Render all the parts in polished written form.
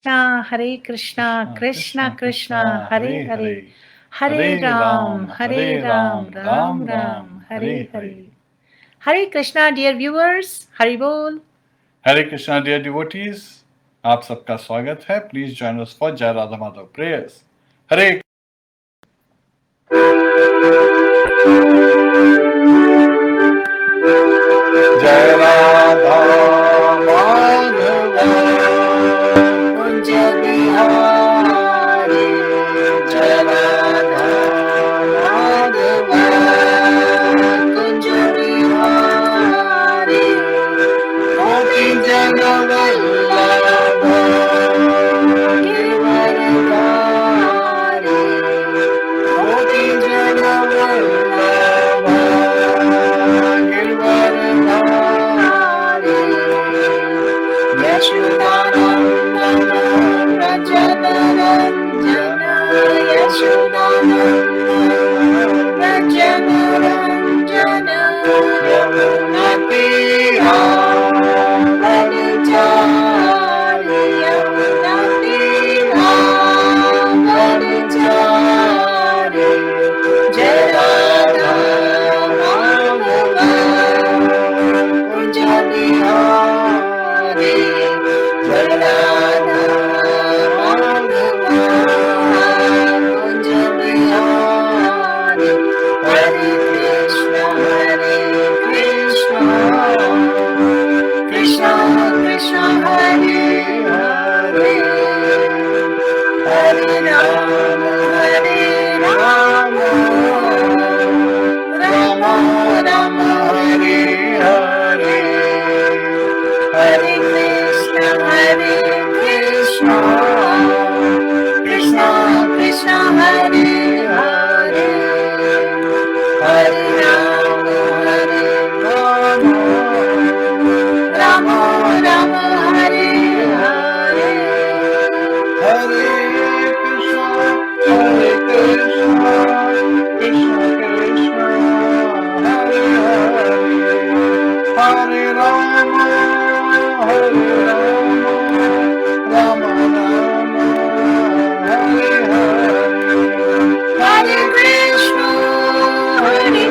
Hare Krishna, Krishna Krishna Krishna Krishna, Krishna Hare Hare Hare, Hare Hare Hare Ram, Ram Hare Hare Ram, Ram Ram Ram Ram, Ram Hare Hare Hare. Hare. Hare Krishna, dear viewers, Hare Bol. Hare Krishna dear devotees, आप सबका स्वागत है. Please join us for Jai Radha Madhav prayers. Hare Jai Radha Madhava Kunj Bihari Jai Radha Madhava Kunj Bihari Gopi Jana Vallabha Giridhari Gopi Jana Vallabha Giridhari Yashodanandana Rajanaranjana Yashodanandana Rajanaranjana Yamuna Tira Vanijari Yamuna Tira Vanijari Jai Radha Madhava Kunj Bihari Jai Radha Madhava Kunj Bihari Hare Krishna Krishna Krishna Hare Hare Hare Ram Rama Rama Hare Hare Hare Krishna Krishna Krishna Hare Hare Hare Ram Rama Rama Hare Hare Hare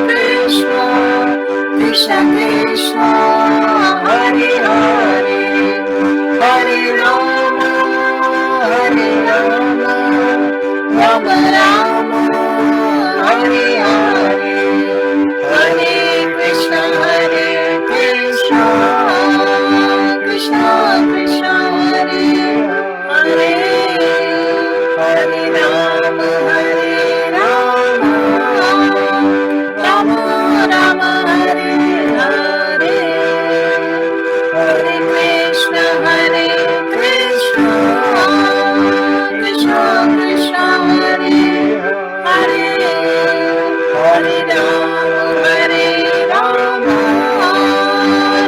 Krishna Krishna Krishna Hare Hare Hare Rama Rama Rama Hare Hare Hare Krishna Krishna Krishna Hare Hare Hare Rama Rama Rama Hare Hare Hare Krishna Krishna Krishna Hare Hare Hare Rama Rama Rama Hare Hare Hare Krishna Krishna Krishna Hare Hare Hare Rama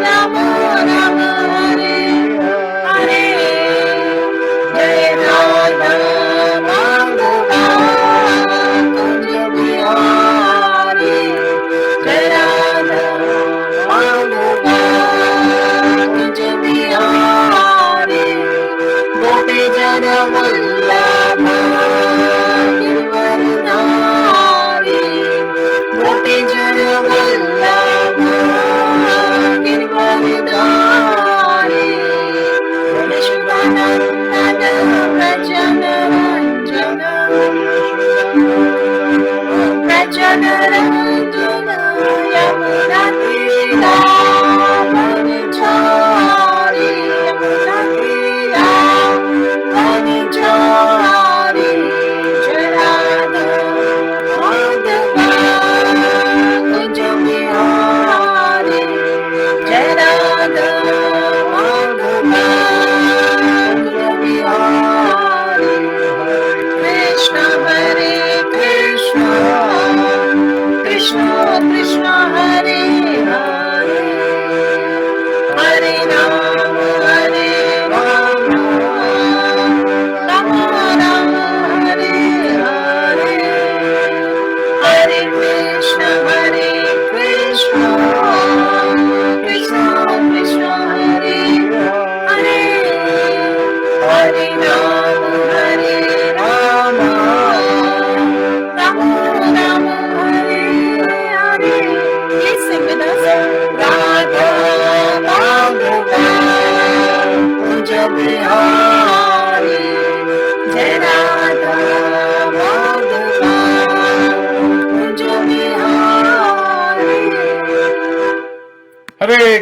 Rama Rama Hare Hare Jai Radha Madhava Kunj Bihari Jai Radha Madhava Kunj Bihari Gopi Jana Vallabha Giridhari Gopi Jana Vallabha Giridhari Yashodanandana Rajanaranjana Rajanaranjana Yamuna Tira Vanijari Yamuna Tira Vanijari Jai Radha Madhava Kunj Bihari Jai Radha Madhava Kunj Bihari Krishna Krishna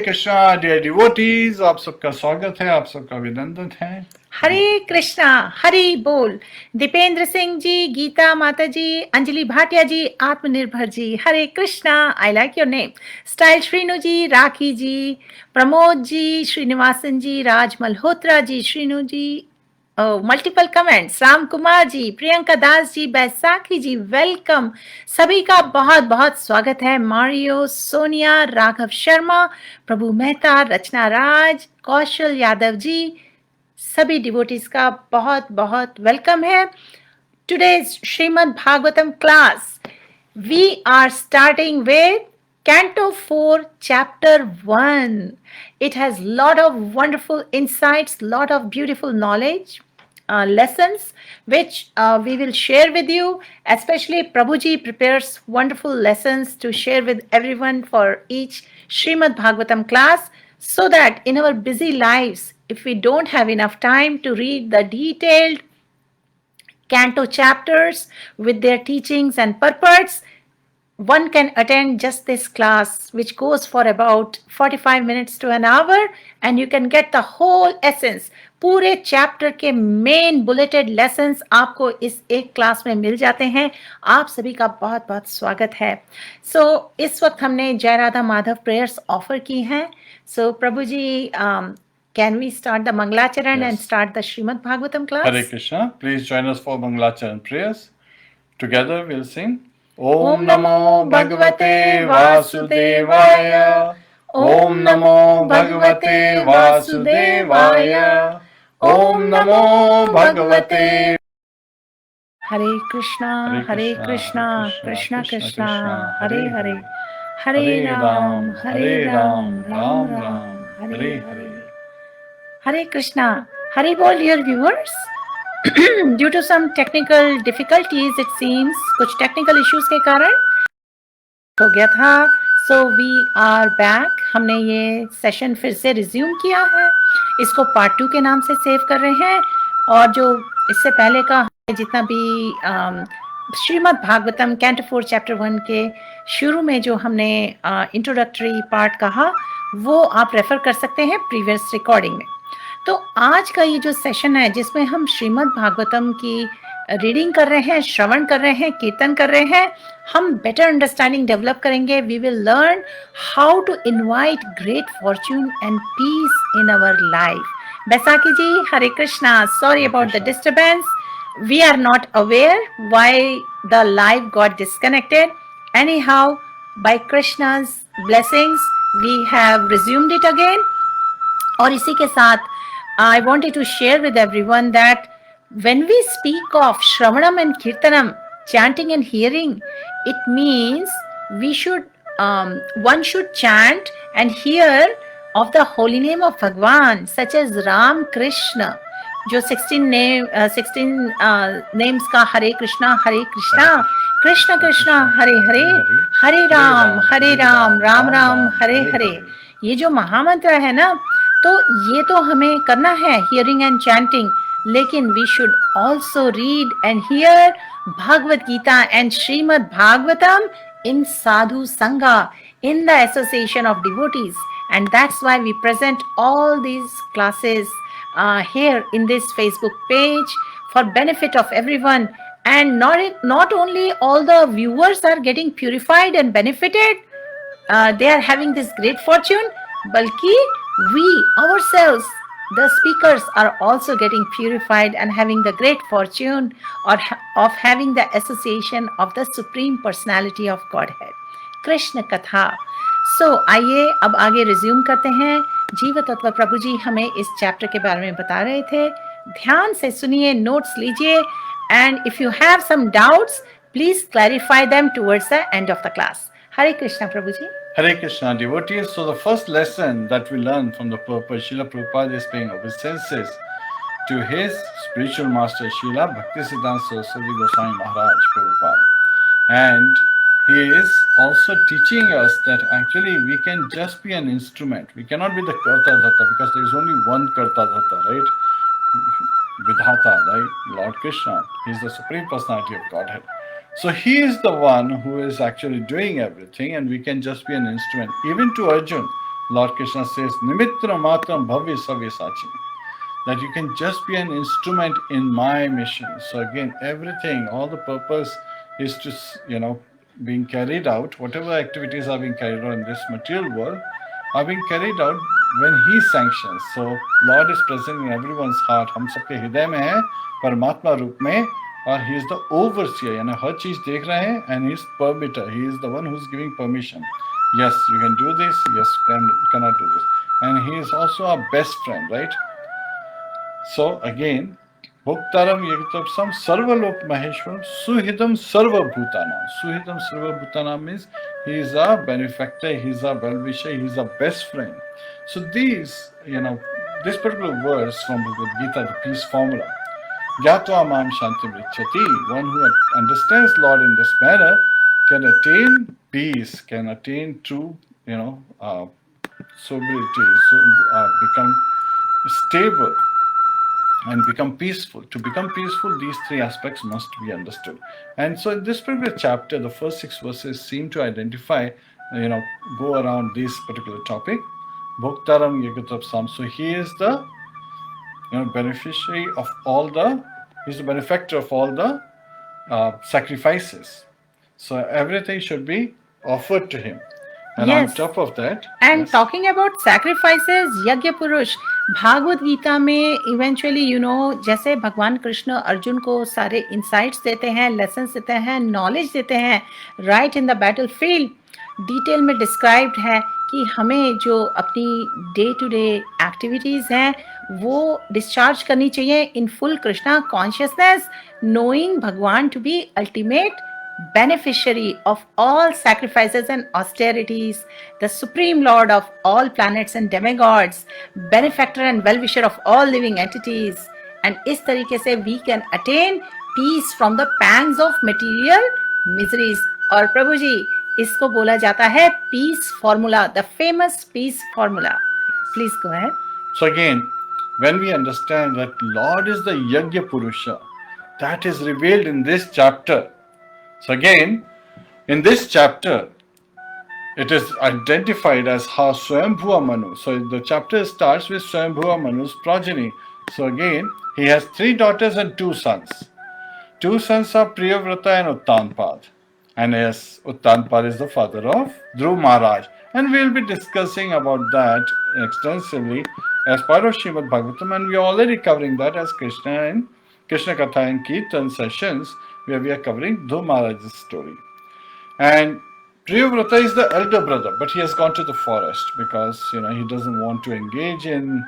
Krishna, dear devotees, आप सबका स्वागत है, आप सबका अभिनंदन है. हरे कृष्णा, हरि बोल. दीपेंद्र सिंह जी, गीता माताजी, Anjali Bhatia ji, Aatmanirbhar ji, Hare Krishna. I like your name. Style Srinu ji, Rakhi ji, Pramod ji, Srinivasan ji, Raj Malhotra ji, Srinu ji, multiple comments, Ram Kumar ji, Priyanka Das ji, Baisakhi ji, welcome. सभी का बहुत बहुत स्वागत है. मारियो, सोनिया, राघव शर्मा, प्रभु मेहता, रचना राज, कौशल यादव जी, सभी डिवोटीज का बहुत बहुत वेलकम है. Today's Srimad Bhagavatam class, we are starting with Canto 4, Chapter 1. It has lot of wonderful insights, lot of beautiful knowledge, lessons, which we will share with you. Especially Prabhuji prepares wonderful lessons to share with everyone for each Srimad Bhagavatam class, so that in our busy lives, if we don't have enough time to read the detailed Canto chapters with their teachings and purports, one can attend just this class, which goes for about 45 minutes to an hour, and you can get the whole essence. पूरे chapter के main bulleted lessons आपको इस एक class में मिल जाते हैं. आप सभी का बहुत बहुत स्वागत है. इस वक्त हमने जय राधा माधव प्रेयर्स ऑफर की हैं. प्रभु जी, can we start the Mangalacharan and start the Srimad Bhagavatam class? Hare Krishna, please join us for Mangalacharan prayers. Together we'll sing Om Namo Bhagavate Vasudevaya. Om Namo Bhagavate Vasudevaya. Om Namo Bhagavate. Hare Krishna, Hare Krishna, Krishna Krishna, Hare Hare, Hare Ram, Ram Ram, Hare Hare. Hare Krishna, Hare Bol, dear viewers. Due to some technical difficulties, it seems, कुछ technical issues के कारण हो गया था. So we are back. हमने ये session फिर से रिज्यूम किया है. इसको पार्ट 2 के नाम से सेव कर रहे हैं. और जो इससे पहले का जितना भी श्रीमद् भागवतम कैंटो 4 चैप्टर 1 के शुरू में जो हमने इंट्रोडक्टरी पार्ट कहा, वो आप रेफर कर सकते हैं प्रीवियस रिकॉर्डिंग में. तो आज का ये जो सेशन है, जिसमें हम श्रीमद् भागवतम की रीडिंग कर रहे हैं, श्रवण कर रहे हैं, कीर्तन कर रहे हैं, हम बेटर अंडरस्टैंडिंग डेवलप करेंगे. We will learn how to invite great fortune and peace in our life. Baisakhi ji, Hare Krishna. Sorry about the disturbance. We are not aware why the live got disconnected. Anyhow, by Krishna's blessings, we have resumed it again. और इसी के साथ I wanted to share with everyone that when we speak of Shravanam and Kirtanam, chanting and hearing, it means we should, one should chant and hear of the holy name of Bhagwan, such as Ram, Krishna. जो 16 names का हरे कृष्णा कृष्ण कृष्ण हरे हरे, हरे राम राम राम हरे हरे. ये जो महामंत्र है ना, तो ये तो हमें करना है हियरिंग एंड चैंटिंग, लेकिन we should also read and hear Bhagavad Gita and Shrimad Bhagavatam in sadhu sangha, in the association of devotees. And that's why we present all these classes here in this Facebook page for benefit of everyone. And not only all the viewers are getting purified and benefited, they are having this great fortune, balki we ourselves, the speakers, are also getting purified and having the great fortune of having the association of the Supreme Personality of Godhead, Krishna Katha. आइए अब आगे resume करते हैं. जीव तत्व प्रभु जी हमें इस chapter के बारे में बता रहे थे. ध्यान से सुनिए, नोट्स लीजिए, and if you have some doubts, please clarify them towards the end of the class. Hare Krishna Prabhu ji. Hare Krishna, devotees. So the first lesson that we learn from the purpose, Srila Prabhupada is paying obeisances to his spiritual master, Srila Bhaktisiddhanta Saraswati Goswami Maharaj Prabhupada. And he is also teaching us that actually we can just be an instrument. We cannot be the Karta Dhatta, because there is only one Karta Dhatta, right? Vidhata, right? Lord Krishna. He is the Supreme Personality of Godhead. So he is the one who is actually doing everything, and we can just be an instrument. Even to Arjun, Lord Krishna says, Nimitra matram bhavya savya sachi. That you can just be an instrument in my mission. So again, everything, all the purpose is to, being carried out, whatever activities are being carried out in this material world are being carried out when he sanctions. So Lord is present in everyone's heart. हम सबके हृदय में है परमात्मा रूप में, और he is the overseer, यानी हर चीज देख रहे हैं, and he is permitter. He is the one who is giving permission. Yes, you can do this. Yes, cannot do this. And he is also our best friend, right? So again, Bhoktaram Yagitapsam Sarvalok Maheshwaram Suhidam Sarvabhutanam. Suhidam Sarvabhutanam means he is our benefactor, he is our well-wisher, he is our best friend. So these, this particular verse from Bhagavad Gita, the peace formula, Gyatva Mam Shantim Richati, one who understands Lord in this manner can attain peace, can attain true, sobriety, become stable and become peaceful. To become peaceful, these three aspects must be understood. And so in this particular chapter, the first 6 verses seem to identify, go around this particular topic. Bhoktaram Yagatrapsam. So he is the beneficiary of all the, he's the benefactor of all the sacrifices. So everything should be offered to him. And Yes. on top of that, And yes. talking about sacrifices, यज्ञ पुरुष, भागवत गीता में eventually जैसे भगवान कृष्ण अर्जुन को सारे insights देते हैं, lessons देते हैं, नॉलेज देते हैं, right in the battle field, detail में डिस्क्राइब्ड है कि हमें जो अपनी डे टू डे एक्टिविटीज़ हैं वो डिस्चार्ज करनी चाहिए in full Krishna consciousness, knowing Bhagavan to be ultimate beneficiary of all sacrifices and austerities, the supreme lord of all planets and demigods, benefactor and well-wisher of all living entities. And इस तरीके से we can attain peace from the pangs of material miseries. और प्रभु जी, इसको बोला जाता है peace formula, the famous peace formula. Please go ahead. So again, when we understand that Lord is the Yajna Purusha, that is revealed in this chapter. So again, in this chapter, it is identified as how Swayambhuva Manu. So the chapter starts with Swayambhuva Manu's progeny. So again, he has 3 daughters and 2 sons. 2 sons are Priyavrata and Uttanpad. And yes, Uttanpad is the father of Dhruv Maharaj. And we will be discussing about that extensively as part of Srimad Bhagavatam. And we are already covering that as Krishna Katha and Kirtan sessions, where we are covering Dhruv Maharaj's story. And Priyavrata is the elder brother, but he has gone to the forest because he doesn't want to engage in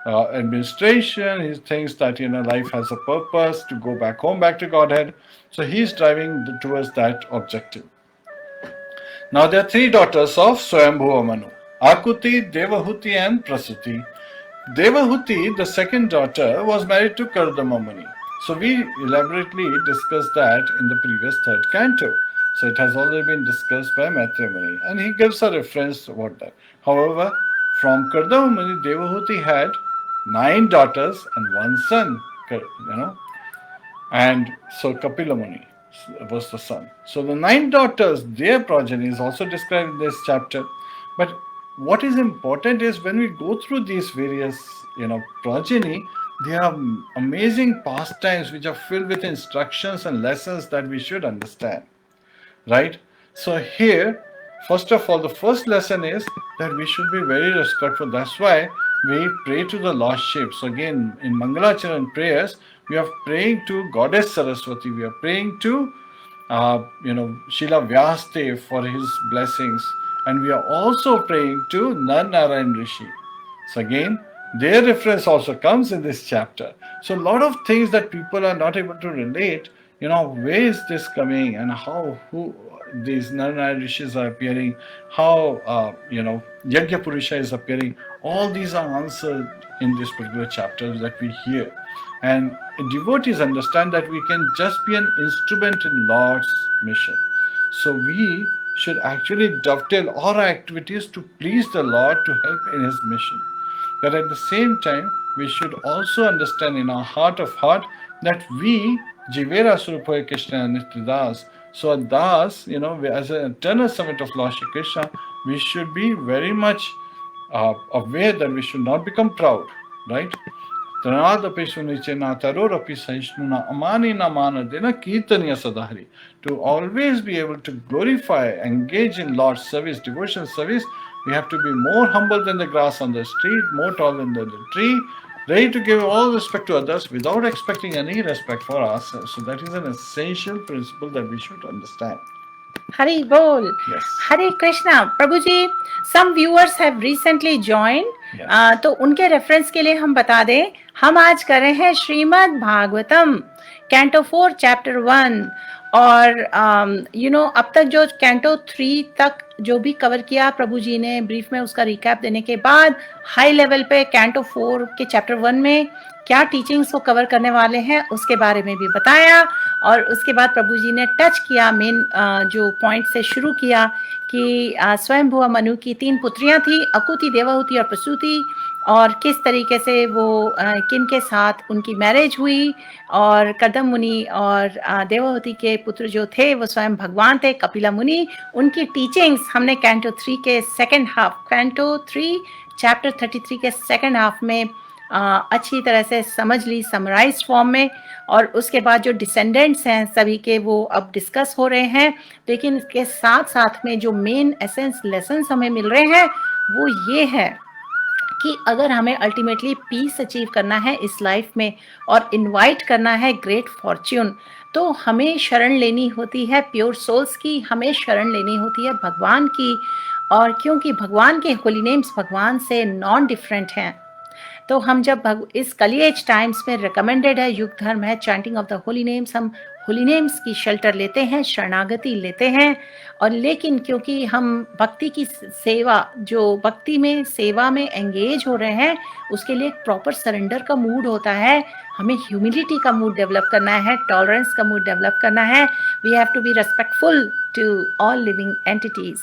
administration. He thinks that life has a purpose to go back home, back to Godhead. So he's driving towards that objective. Now there are 3 daughters of Swayambhuva Manu: Akuti, Devahuti, and Prasuti. Devahuti, the second daughter, was married to Kardama Muni. So we elaborately discussed that in the previous 3rd canto. So it has already been discussed by Maitreya Muni, and he gives a reference about that. However, from Kardama Muni, Devahuti had 9 daughters and 1 son, and so Kapila Muni was the son. So the 9 daughters, their progeny is also described in this chapter. But what is important is when we go through these various, progeny, there are amazing pastimes which are filled with instructions and lessons that we should understand, right? So here, first of all, the first lesson is that we should be very respectful. That's why we pray to the lost sheep. So again, in Mangalacharan prayers, we are praying to Goddess Saraswati. We are praying to, Srila Vyasdev for his blessings. And we are also praying to Narayan Rishi. So again, their reference also comes in this chapter. So a lot of things that people are not able to relate, where is this coming and who these Narayan Rishis are appearing, how, Yajna Purusha is appearing. All these are answered in this particular chapter that we hear. And devotees understand that we can just be an instrument in Lord's mission. So we should actually dovetail all our activities to please the Lord, to help in His mission. But at the same time, we should also understand in our heart of heart that we, Jivera Surupaya Krishna Nityadas, so a Das, as an eternal servant of Lord Shri Krishna, we should be very much aware that we should not become proud, right? Tranadapi sunichena tarorapi sahishnuna amani namana dina kirtaniya sadahari. To always be able to glorify, engage in Lord's service, devotion service, we have to be more humble than the grass on the street, more tall than the tree, ready to give all respect to others without expecting any respect for ourselves. So that is an essential principle that we should understand. Hari Bol. Yes. Hare Krishna. Prabhuji, some viewers have recently joined. Yes. तो उनके reference के लिए हम बता दें, हम आज कर रहे हैं श्रीमद् भागवतम कैंटो 4 चैप्टर 1 और अब तक जो कैंटो 3 तक जो भी कवर किया प्रभु जी ने ब्रीफ में, उसका रिकैप देने के बाद हाई लेवल पे कैंटो 4 के चैप्टर 1 में क्या टीचिंग्स को कवर करने वाले हैं उसके बारे में भी बताया। और उसके बाद प्रभु जी ने टच किया मेन जो पॉइंट से शुरू किया कि स्वयंभुव मनु की 3 पुत्रियां थी, अकुति, देवहूति और प्रसूति, और किस तरीके से वो किन के साथ उनकी मैरिज हुई, और कदम मुनि और देवहूति के पुत्र जो थे वो स्वयं भगवान थे, कपिला मुनि। उनकी टीचिंग्स हमने कैंटो 3 के सेकेंड हाफ, कैंटो 3 चैप्टर 33 के सेकेंड हाफ में अच्छी तरह से समझ ली समराइज्ड फॉर्म में। और उसके बाद जो डिसेंडेंट्स हैं सभी के वो अब डिस्कस हो रहे हैं, लेकिन इसके साथ साथ में जो मेन एसेंस लेसन्स हमें मिल रहे हैं वो ये है कि अगर हमें अल्टीमेटली पीस अचीव करना है इस लाइफ में और इनवाइट करना है ग्रेट फॉर्च्यून, तो हमें शरण लेनी होती है प्योर सोल्स की, हमें शरण लेनी होती है भगवान की। और क्योंकि भगवान के होली नेम्स भगवान से नॉन डिफरेंट हैं, तो हम जब इस कली एज टाइम्स में रिकमेंडेड है, युग धर्म है, chanting of the Holi names, हम होली नेम्स की शेल्टर लेते हैं, शरणागति लेते हैं। और लेकिन क्योंकि हम भक्ति की सेवा, जो भक्ति में सेवा में एंगेज हो रहे हैं, उसके लिए एक प्रॉपर सरेंडर का मूड होता है, हमें ह्यूमिलिटी का मूड डेवलप करना है, टॉलरेंस का मूड डेवलप करना है। We have to be respectful to all living entities.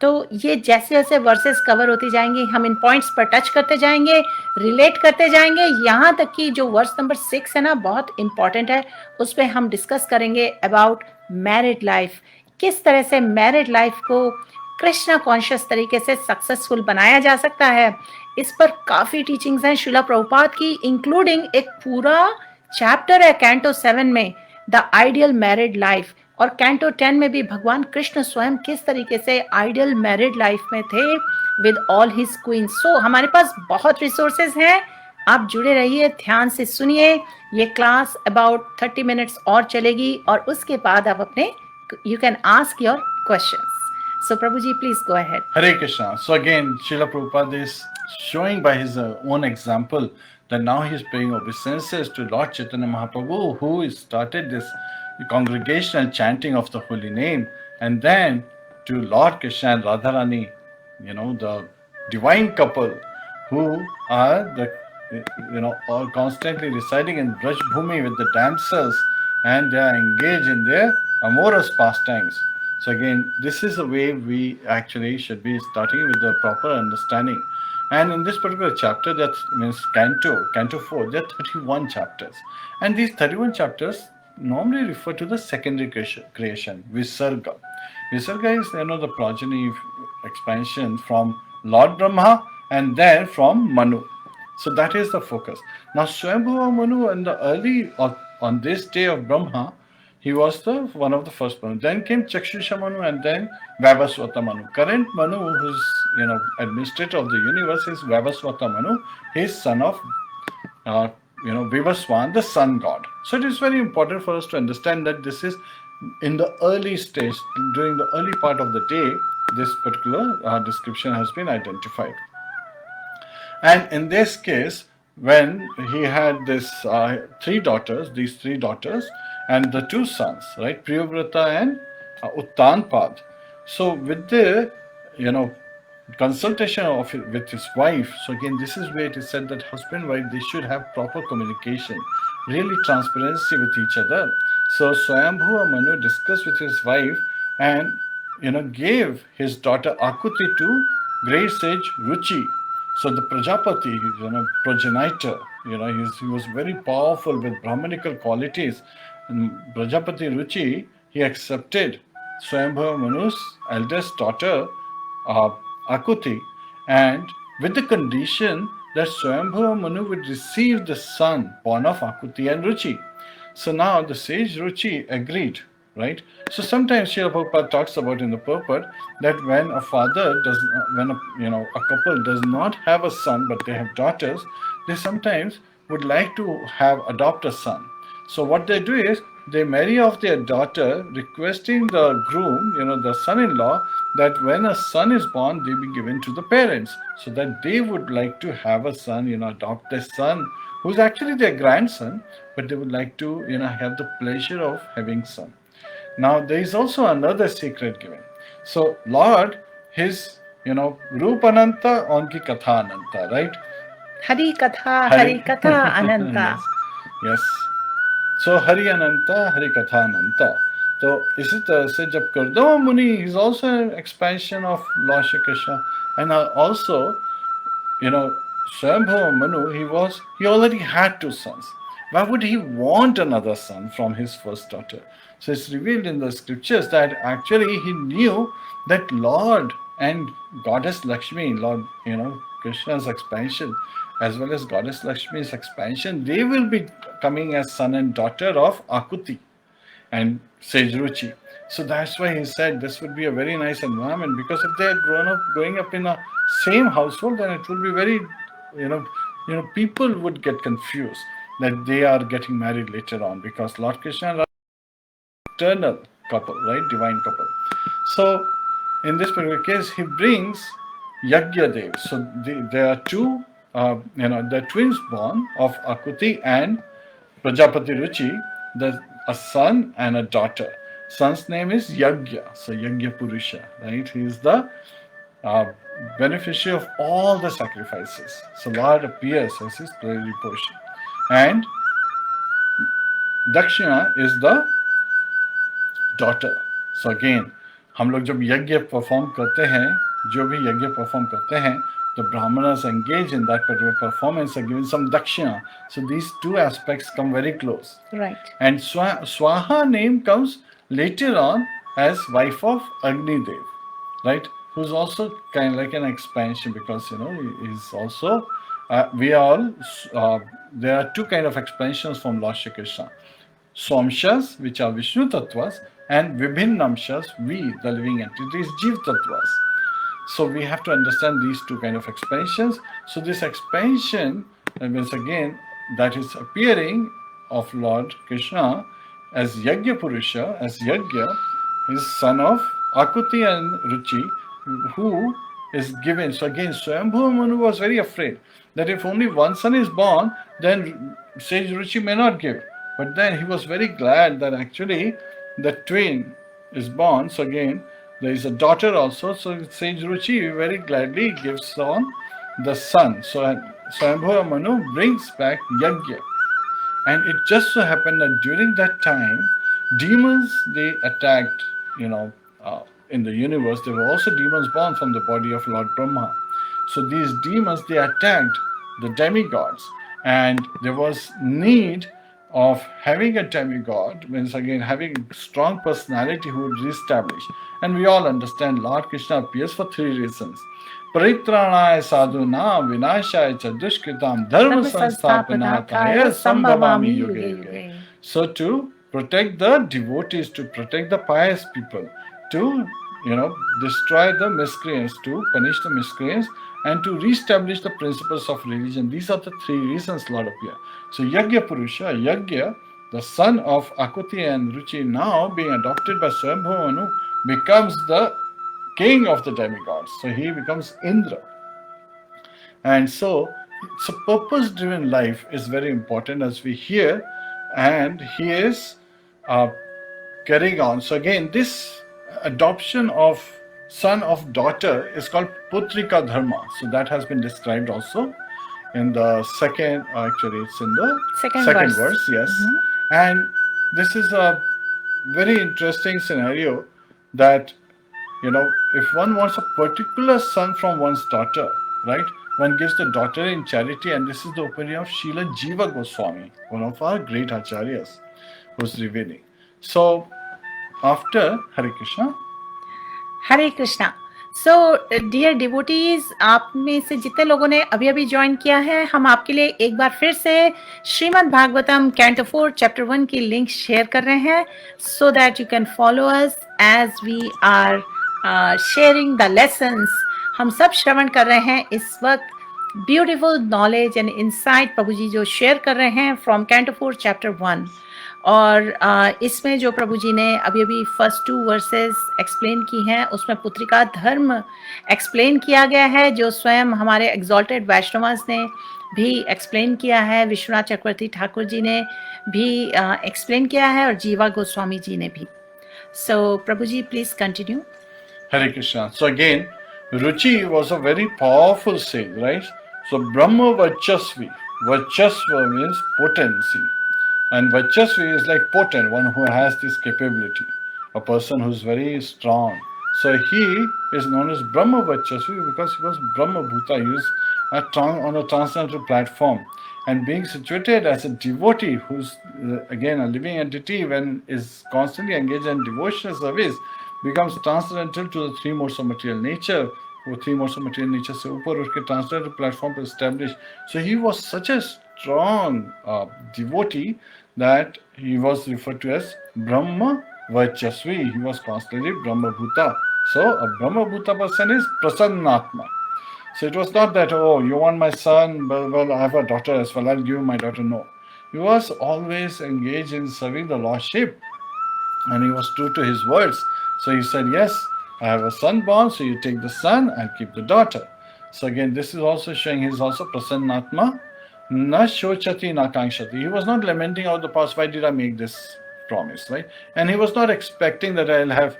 तो ये जैसे जैसे वर्सेस कवर होती जाएंगी, हम इन पॉइंट्स पर टच करते जाएंगे, रिलेट करते जाएंगे, यहाँ तक कि जो वर्स नंबर 6 है ना, बहुत इंपॉर्टेंट है, उस पर हम डिस्कस करेंगे अबाउट मैरिड लाइफ, किस तरह से मैरिड लाइफ को कृष्णा कॉन्शियस तरीके से सक्सेसफुल बनाया जा सकता है। इस पर काफ़ी टीचिंग्स हैं शिला प्रभुपाद की, इंक्लूडिंग एक पूरा चैप्टर है कैंटो 7 में द आइडियल मैरिड लाइफ, और कैंटो 10 में भी भगवान कृष्ण स्वयं किस तरीके से आइडियल मैरिड लाइफ में थे विद ऑल हिज क्वींस। सो हमारे पास बहुत रिसोर्सेज हैं, आप जुड़े रहिए, ध्यान से सुनिए। ये क्लास अबाउट 30 मिनट्स और चलेगी और उसके बाद आप अपने you can ask your questions. So Prabhuji, please go ahead. Hare Krishna. So again, Srila Prabhupada is showing by his own example that now he is paying obeisances to Lord Chaitanya Mahaprabhu, who started this congregational chanting of the holy name, and then to Lord Krishna and Radharani, the divine couple who are all constantly residing in Braj Bhumi with the damsels, and they are engaged in their amorous pastimes. So again, this is the way we actually should be starting with the proper understanding. And in this particular chapter, that means Canto 4, there are 31 chapters. And these 31 chapters normally refer to the secondary creation, Visarga. Visarga is, the progeny expansion from Lord Brahma and then from Manu. So that is the focus. Now, Swayambhuva Manu, in the early, on this day of Brahma, he was one of the first Manu. Then came Chakshusha Manu and then Vavaswata Manu. Current Manu, who's administrator of the universe, is Vavaswata Manu. He is son of Vivaswan, the sun god. So it is very important for us to understand that this is in the early stage, during the early part of the day, this particular description has been identified. And in this case, when he had these 3 daughters, and the 2 sons, right, Priyavrata and Uttanpad. So with the, consultation with his wife, so again, this is where it is said that husband and wife, they should have proper communication, really transparency with each other. So Swayambhuva Manu discussed with his wife and, gave his daughter Akuti to great sage Ruchi. So the Prajapati, progenitor, he was very powerful with Brahmanical qualities. And Prajapati Ruchi, he accepted Swayambhuva Manu's eldest daughter, Akuti, and with the condition that Swayambhuva Manu would receive the son born of Akuti and Ruchi. So now the sage Ruchi agreed, right? So sometimes Srila Prabhupada talks about in the purport that when a father does, when a couple does not have a son but they have daughters, they sometimes would like to adopt a son. So what they do is they marry off their daughter, requesting the groom, the son-in-law, that when a son is born, they be given to the parents, so that they would like to have a son, adopt their son, who's actually their grandson, but they would like to, have the pleasure of having son. Now, there is also another secret given. So, Lord, his, Rupananta onki Katha Ananta, right? Hari Katha Ananta. Yes. So Hari Ananta, Hari Katha Ananta. So इसी तरह से जब Kardama Muni is also an expansion of Lord Shri Krishna, and also, Swayambhuva Manu, he already had two sons. Why would he want another son from his first daughter? So it's revealed in the scriptures that actually he knew that Lord and Goddess Lakshmi, Lord, Krishna's expansion, as well as Goddess Lakshmi's expansion, they will be coming as son and daughter of Akuti and Sage Ruchi. So that's why he said this would be a very nice environment, because if they are growing up in a same household, then it will be very, people would get confused that they are getting married later on, because Lord Krishna and Radha are eternal couple, right? Divine couple. So in this particular case, he brings Yagya Dev. So there are two, the twins born of Akuti and Prajapati Ruchi, a son and a daughter. Son's name is Yagya, so Yagya Purusha, right? He is the beneficiary of all the sacrifices. So Lord appears as his plenary portion. And Dakshina is the daughter. So again, हम लोग जब यज्ञ perform करते हैं, जो भी यज्ञ perform करते हैं, the brahmanas engage in that particular performance are given some dakshina. So these two aspects come very close. Right. And Swaha name comes later on as wife of Agni Dev, right? Who's also kind of like an expansion, because he's also there are two kind of expansions from Lord Shri Krishna. Somshas, which are Vishnu Tattvas, and Vibhinnamshas, we, the living entities, Jiv Tattvas. So we have to understand these two kind of expansions. So this expansion means again that is appearing of Lord Krishna as Yagya Purusha, as Yagya, his son of Akuti and Ruchi, who is given. So again, Swayambhuva Manu was very afraid that if only one son is born, then Sage Ruchi may not give. But then he was very glad that actually the twin is born. So again, there is a daughter also. So Sage Ruchi very gladly gives on the son. So Swayambhuva Manu brings back Yagya. And it just so happened that during that time, demons, they attacked, in the universe. There were also demons born from the body of Lord Brahma. So these demons, they attacked the demigods. And there was need of having a demigod, means again having strong personality who would reestablish. And we all understand Lord Krishna appears for three reasons. Paritranaya sadhuna vinashaya cha dushkritam dharma sansthapanataya sambhavami yuge yuge. So to protect the devotees, to protect the pious people, to destroy the miscreants, to punish the miscreants, and to reestablish the principles of religion. These are the three reasons Lord appeared. So Yagya Purusha, Yagya, the son of Akuti and Ruchi, now being adopted by Swayambhuva Manu, becomes the king of the demigods. So he becomes Indra. And so purpose-driven life is very important, as we hear, and he is carrying on. So again, this adoption of son of daughter is called Putrika Dharma. So that has been described also in the second, actually it's in the second verse, yes. Mm-hmm. And this is a very interesting scenario that, if one wants a particular son from one's daughter, right, one gives the daughter in charity. And this is the opinion of Srila Jiva Goswami, one of our great acharyas, who's revealing. So after Hare Krishna. Hare Krishna. So dear devotees, आप में से जितने लोगों ने अभी अभी join किया है, हम आपके लिए एक बार फिर से श्रीमद् भागवतम कैंटो 4 चैप्टर 1 की लिंक शेयर कर रहे हैं, so that you can follow us as we are sharing the lessons. हम सब श्रवण कर रहे हैं इस वक्त beautiful knowledge and insight Prabhu ji जो शेयर कर रहे हैं फ्रॉम कैंटो 4 चैप्टर 1. और इसमें जो प्रभु जी ने अभी अभी फर्स्ट 2 वर्सेस एक्सप्लेन की हैं, उसमें पुत्रिका धर्म एक्सप्लेन किया गया है, जो स्वयं हमारे एग्जॉल्टेड वैष्णवास ने भी एक्सप्लेन किया है, विश्वनाथ चक्रवर्ती ठाकुर जी ने भी एक्सप्लेन किया है, और जीवा गोस्वामी जी ने भी. So Prabhu ji please continue. Hare Krishna. So again, Ruchi was a very powerful sage, right? So Brahma Vachasvi. Vachasva means potency. And Vachasvi is like potent, one who has this capability, a person who is very strong. So he is known as Brahma Vachasvi because he was Brahma Bhuta. He was on a transcendental platform. And being situated as a devotee who's again a living entity when is constantly engaged in devotional service becomes transcendental to the three modes of material nature. वो three modes of material nature से ऊपर उसके transcendental platform पर established. So he was such a strong devotee that he was referred to as Brahma Vachasvi. He was constantly Brahma Bhuta. So a Brahma Bhuta person is Prasannatma. So it was not that, oh, you want my son, well, I have a daughter as well, I'll give you my daughter. No. He was always engaged in serving the Lordship, and he was true to his words. So he said, yes, I have a son born, so you take the son, I'll keep the daughter. So again, this is also showing he is also Prasannatma. Na shochati na kankshati. He was not lamenting out the past, why did I make this promise, right? And he was not expecting that I'll have,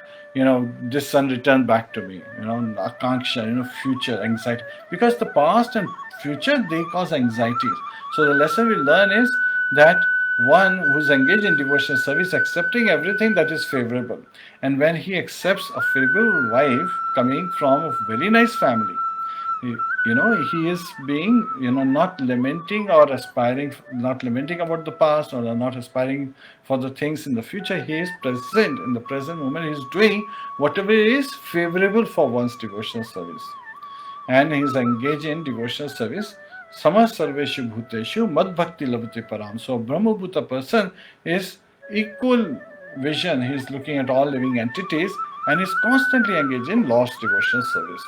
this son return back to me, akanksha, future anxiety. Because the past and future, they cause anxieties. So the lesson we learn is that one who's engaged in devotional service, accepting everything that is favorable. And when he accepts a favorable wife coming from a very nice family, he is being, not lamenting or aspiring, not lamenting about the past or not aspiring for the things in the future. He is present in the present moment. He is doing whatever is favorable for one's devotional service. And he is engaged in devotional service. Sama sarveshu bhuteshu mad bhakti labhate param. So a Brahma Bhuta person is equal vision. He is looking at all living entities and is constantly engaged in Lord's devotional service.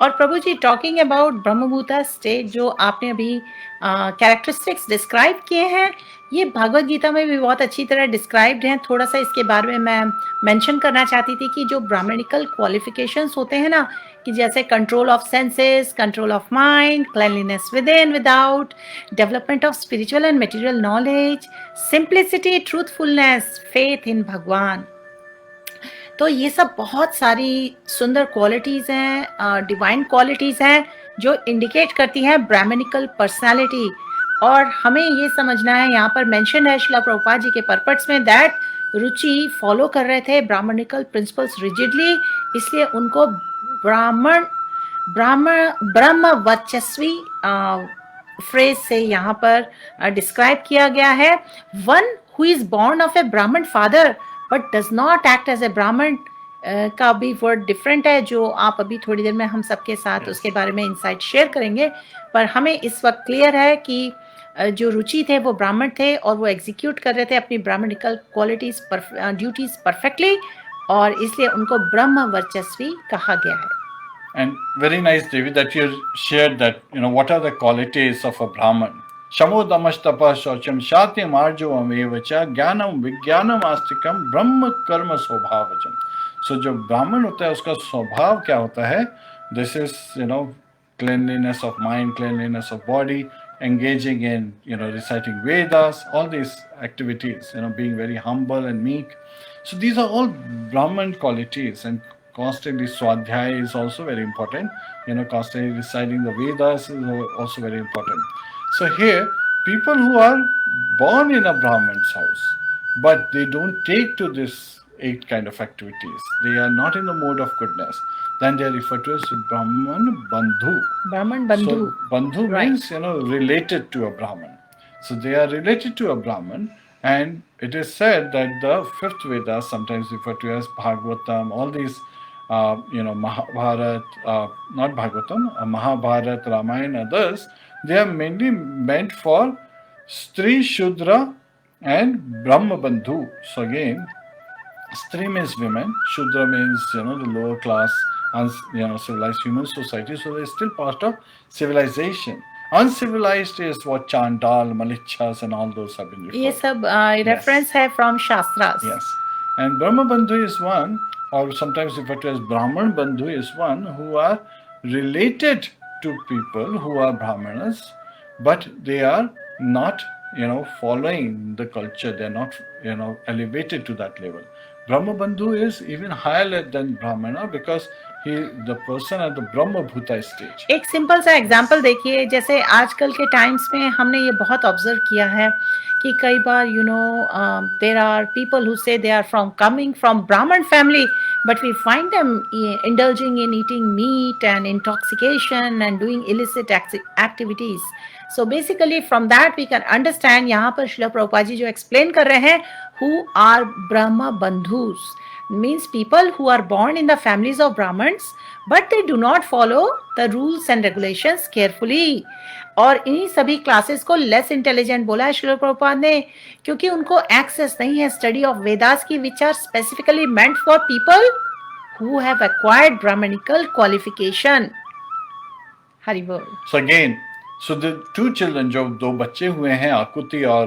और प्रभु जी talking about ब्रह्मभूता state जो आपने अभी characteristics describe किए हैं, ये भगवत गीता में भी बहुत अच्छी तरह डिस्क्राइब्ड हैं. थोड़ा सा इसके बारे में मैं मेंशन करना चाहती थी कि जो ब्राह्मणिकल क्वालिफिकेशंस होते हैं ना, कि जैसे control of senses, control of mind, cleanliness with in without, development of spiritual and material knowledge, simplicity, truthfulness, faith in भगवान. तो ये सब बहुत सारी सुंदर क्वालिटीज़ हैं, डिवाइन क्वालिटीज़ हैं जो इंडिकेट करती हैं ब्राह्मणिकल पर्सनालिटी. और हमें ये समझना है, यहाँ पर मेंशन है श्रीला प्रभुपाद जी के पर्पट्स में, दैट रुचि फॉलो कर रहे थे ब्राह्मणिकल प्रिंसिपल्स रिजिडली, इसलिए उनको ब्रह्म वर्चस्वी फ्रेज से यहाँ पर डिस्क्राइब किया गया है. One who is born of a Brahmin father but does not act as a Brahmin का भी वर्ड डिफरेंट है, जो आप अभी थोड़ी देर में हम सबके साथ उसके बारे में इंसाइट शेयर करेंगे. पर हमें इस वक्त क्लियर है कि जो रुचि थे वो ब्राह्मण थे और वो एग्जीक्यूट कर रहे थे अपनी ब्राह्मणिकल क्वालिटीज ड्यूटीज परफेक्टली, और इसलिए उनको ब्रह्म वर्चस्वी कहा गया है. And very nice, Devi, that you shared that, what are the qualities of a Brahman. Shamo damastapa shaucham shatyam arjavam evacha jnanam vijnanam astikam brahma karma स्वभावचम. So जो ब्राह्मण होता है उसका स्वभाव क्या होता है? This is, cleanliness of mind, cleanliness of body, engaging in, reciting Vedas, all these activities, being very humble and meek. So these are all Brahman qualities, and constantly Swadhyaya is also very important. Constantly reciting the Vedas is also very important. So here, people who are born in a Brahman's house, but they don't take to this 8 kind of activities, they are not in the mode of goodness, then they are referred to as Brahman Bandhu. Brahman Bandhu. So Bandhu means, related to a Brahman. So they are related to a Brahman, and it is said that the 5th Veda, sometimes referred to as Bhagavatam, all these Mahabharat, not Bhagavatam, Mahabharat, Ramayana, others, they are mainly meant for Stri, Shudra and Brahma Bandhu. So again, Stri means women, Shudra means, the lower class, civilized human society. So they're still part of civilization. Uncivilized is what Chandal, Malichas and all those have been referred. ये सब reference है from Shastras. Yes. And Brahma Bandhu is one, or sometimes referred to as Brahman Bandhu, is one who are related to people who are Brahmanas, but they are not, following the culture. They are not, elevated to that level. Brahma Bandhu is even higher than Brahmana because the person at the Brahma Bhuta stage. एक simple सा example देखिए, जैसे आजकल के times में हमने ये बहुत ऑब्जर्व किया है कि कई बार देर आर पीपल हु से दे आर कमिंग फ्रॉम ब्राह्मण family, but we find them indulging in eating meat and intoxication and doing illicit activities. So basically from that we can understand, यहाँ पर श्रील प्रभुपाद जी जो explain कर रहे हैं, who are Brahma Bandhus, means people who are born in the families of Brahmins but they do not follow the rules and regulations carefully. और इन्हीं सभी classes को लेस इंटेलिजेंट बोला है श्रील प्रभुपाद ने, क्योंकि उनको एक्सेस नहीं है स्टडी ऑफ वेदास की, which are specifically meant for people who have acquired brahminical qualification. Hari Bol. So again, so the two children, जो दो बच्चे हुए हैं आकुति और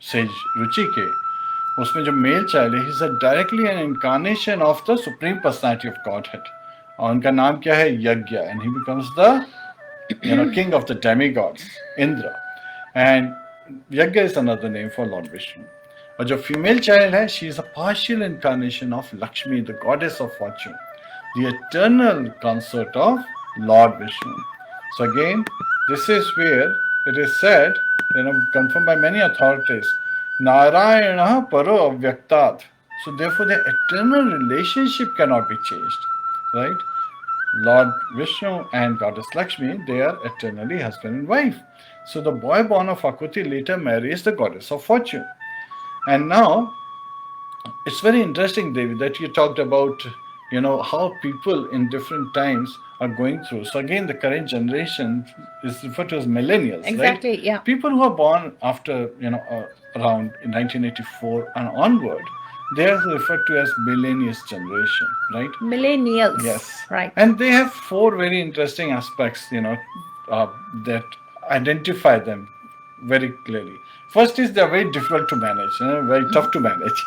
सेज रुचि के, उसमें जो मेल चाइल्ड है, he's directly an incarnation of the supreme personality of Godhead. और उनका नाम क्या है? यज्ञ. And he becomes the king of the demigods, Indra. And Yajna is another name for Lord Vishnu. और जो female child है, she is a partial incarnation of Lakshmi, the goddess of fortune, the eternal consort of Lord Vishnu. So again, this is where it is said, confirmed by many authorities, Narayana Paro Avyaktat. So therefore the eternal relationship cannot be changed, right? Lord Vishnu and Goddess Lakshmi, they are eternally husband and wife. So the boy born of Akuti later marries the goddess of fortune. And now, it's very interesting, Devi, that you talked about, how people in different times are going through. So again, the current generation is referred to as millennials, exactly, right? Yeah. People who are born after, around 1984 and onward, they are referred to as millennials generation, right? Millennials. Yes. Right. And they have four very interesting aspects, that identify them very clearly. First is they're very difficult to manage, very tough to manage.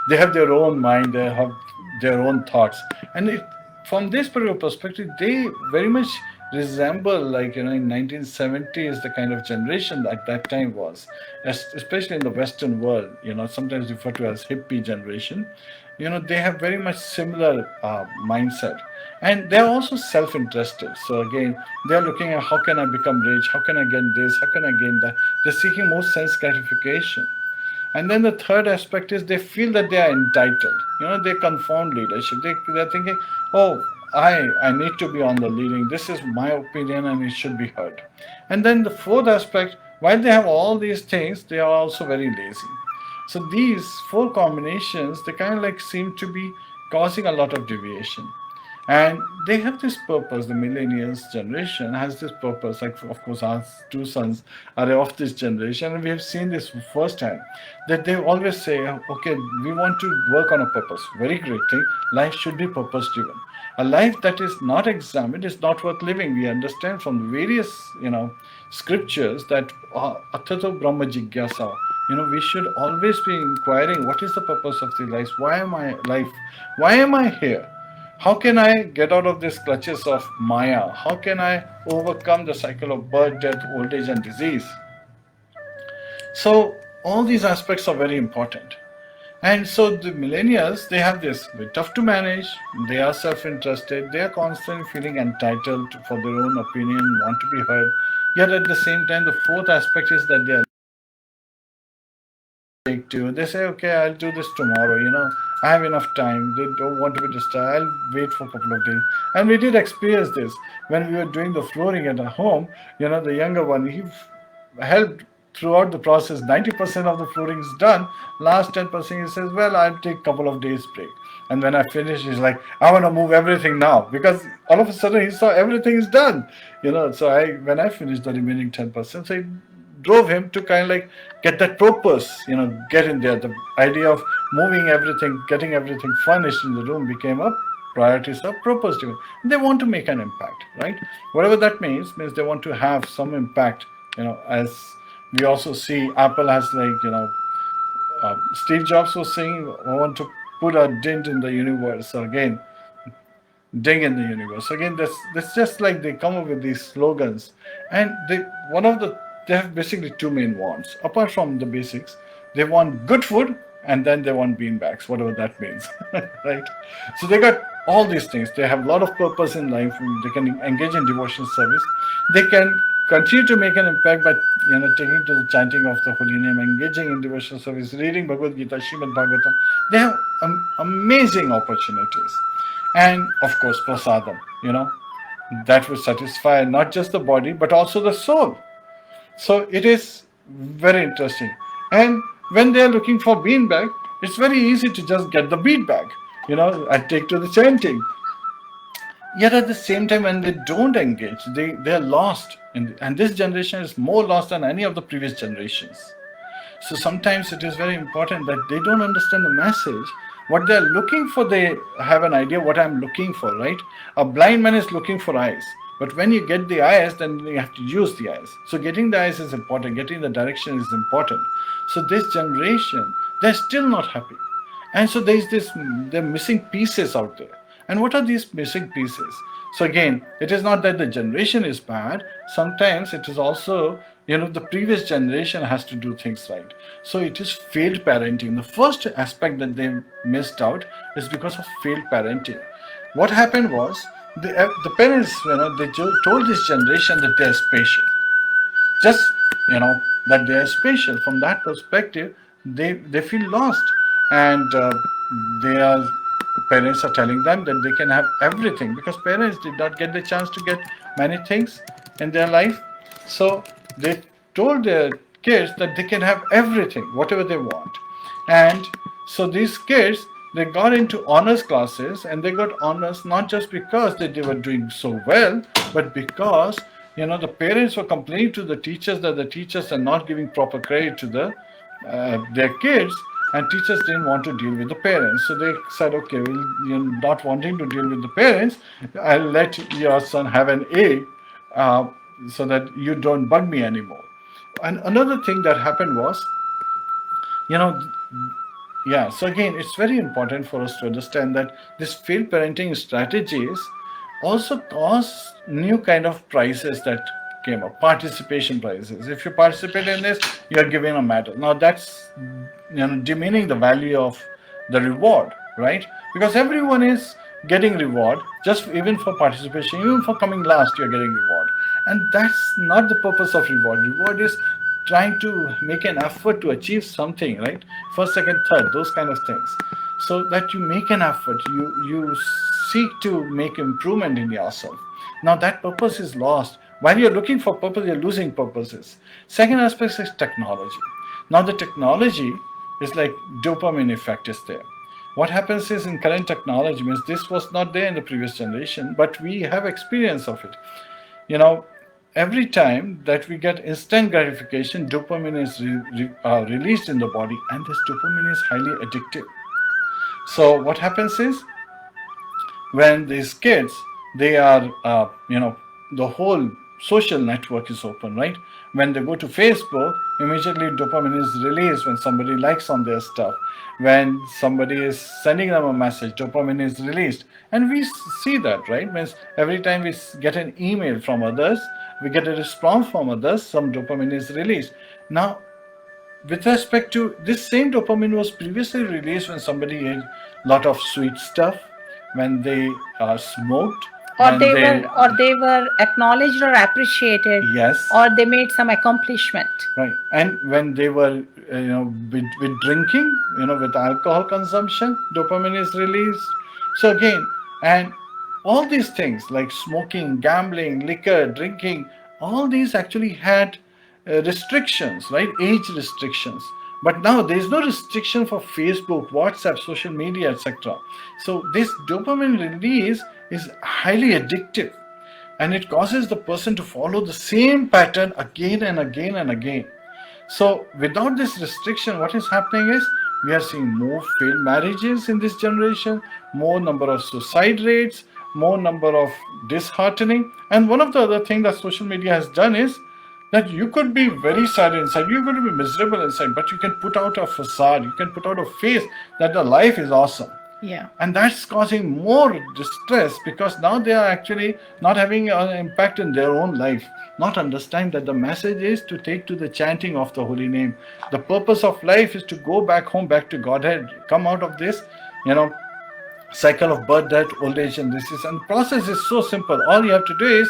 They have their own mind, they have their own thoughts. And from this perspective, they very much resemble, in 1970s, the kind of generation that that time was, especially in the Western world, sometimes referred to as hippie generation. They have very much similar mindset. And they're also self-interested. So again, they're looking at how can I become rich? How can I get this? How can I gain that? They're seeking more sense gratification. And then the third aspect is they feel that they are entitled. They confound leadership. They're thinking, oh, I need to be on the leading. This is my opinion and it should be heard. And then the fourth aspect, while they have all these things, they are also very lazy. So these four combinations, they kind of seem to be causing a lot of deviation. And they have this purpose, the millennials generation has this purpose, of course our two sons are of this generation, and we have seen this firsthand, that they always say, okay, we want to work on a purpose. Very great thing, life should be purpose driven. A life that is not examined is not worth living. We understand from various, scriptures that Athato Brahma Jigyasa, we should always be inquiring, what is the purpose of the life? Why am I alive? Why am I here? How can I get out of these clutches of Maya? How can I overcome the cycle of birth, death, old age, and disease? So all these aspects are very important. And so the millennials, they have this, they're tough to manage, they are self-interested, they are constantly feeling entitled for their own opinion, want to be heard. Yet at the same time, the fourth aspect is that they are they say, okay, I'll do this tomorrow, I have enough time, they don't want to be disturbed, I'll wait for a couple of days. And we did experience this when we were doing the flooring at our home. The younger one, he helped throughout the process, 90% of the flooring is done. Last 10% he says, well, I'll take a couple of days break. And when I finish, he's like, I want to move everything now, because all of a sudden he saw everything is done. So when I finished the remaining 10%, so it drove him to kind of like get that purpose, get in there. The idea of moving everything, getting everything furnished in the room became a priorities of purpose driven. They want to make an impact, right? Whatever that means they want to have some impact. As we also see, Apple has Steve Jobs was saying, I want to put a dent in the universe. So again, ding in the universe. Again, that's just like they come up with these slogans, and they have basically two main wants. Apart from the basics, they want good food, and then they want beanbags, whatever that means, right? So they got all these things. They have a lot of purpose in life. They can engage in devotional service. They can continue to make an impact by taking to the chanting of the holy name, engaging in devotional service, reading Bhagavad Gita, 1Srimadbhagavatam. They have amazing opportunities. And of course, prasadam, that will satisfy not just the body but also the soul. So it is very interesting. And when they are looking for beanbag, it's very easy to just get the beanbag, and take to the chanting. Yet at the same time, when they don't engage, they are lost. And this generation is more lost than any of the previous generations. So sometimes it is very important that they don't understand the message. What they're looking for, they have an idea what I'm looking for, right? A blind man is looking for eyes. But when you get the eyes, then you have to use the eyes. So getting the eyes is important. Getting the direction is important. So this generation, they're still not happy. And so they're missing pieces out there. And what are these missing pieces? So again, it is not that the generation is bad. Sometimes it is also, the previous generation has to do things right. So it is failed parenting. The first aspect that they missed out is because of failed parenting. What happened was, the parents, they told this generation that they are special. Just, that they are special. From that perspective, they feel lost. And parents are telling them that they can have everything, because parents did not get the chance to get many things in their life. So they told their kids that they can have everything, whatever they want. And so these kids, they got into honors classes, and they got honors not just because they were doing so well, but because the parents were complaining to the teachers that the teachers are not giving proper credit to their kids, and teachers didn't want to deal with the parents. So they said, okay, well, you're not wanting to deal with the parents, I'll let your son have an A, so that you don't bug me anymore. And another thing that happened was, so again, it's very important for us to understand that this failed parenting strategies also cause new kind of prices that came up, participation prices. If you participate in this, you are given a medal. Now that's demeaning the value of the reward, right? Because everyone is getting reward, just even for participation, even for coming last, you're getting reward. And that's not the purpose of reward. Reward is trying to make an effort to achieve something, right? First, second, third, those kind of things. So that you make an effort, you seek to make improvement in yourself. Now that purpose is lost. While you're looking for purpose, you're losing purposes. Second aspect is technology. Now the technology is like dopamine effect is there. What happens is, in current technology, means this was not there in the previous generation, but we have experience of it. Every time that we get instant gratification, dopamine is released in the body, and this dopamine is highly addictive. So what happens is, when these kids, they are, the whole social network is open, right? When they go to Facebook, immediately dopamine is released when somebody likes on their stuff. When somebody is sending them a message, dopamine is released. And we see that, right? Means every time we get an email from others, we get a response from others, some dopamine is released. Now, with respect to this, same dopamine was previously released when somebody ate a lot of sweet stuff, when they smoked, or they were acknowledged or appreciated. Yes. Or they made some accomplishment. Right. And when they were, with drinking, with alcohol consumption, dopamine is released. So again, and all these things like smoking, gambling, liquor, drinking, all these actually had restrictions, right? Age restrictions. But now there is no restriction for Facebook, WhatsApp, social media, etc. So this dopamine release is highly addictive, and it causes the person to follow the same pattern again and again and again. So without this restriction, what is happening is we are seeing more failed marriages in this generation, more number of suicide rates, more number of disheartening. And one of the other things that social media has done is that you could be very sad inside, you could be miserable inside, but you can put out a facade, you can put out a face that the life is awesome. Yeah. And that's causing more distress, because now they are actually not having an impact in their own life, not understand that the message is to take to the chanting of the holy name. The purpose of life is to go back home, back to Godhead, come out of this, cycle of birth, death, old age, and disease. And the process is so simple. All you have to do is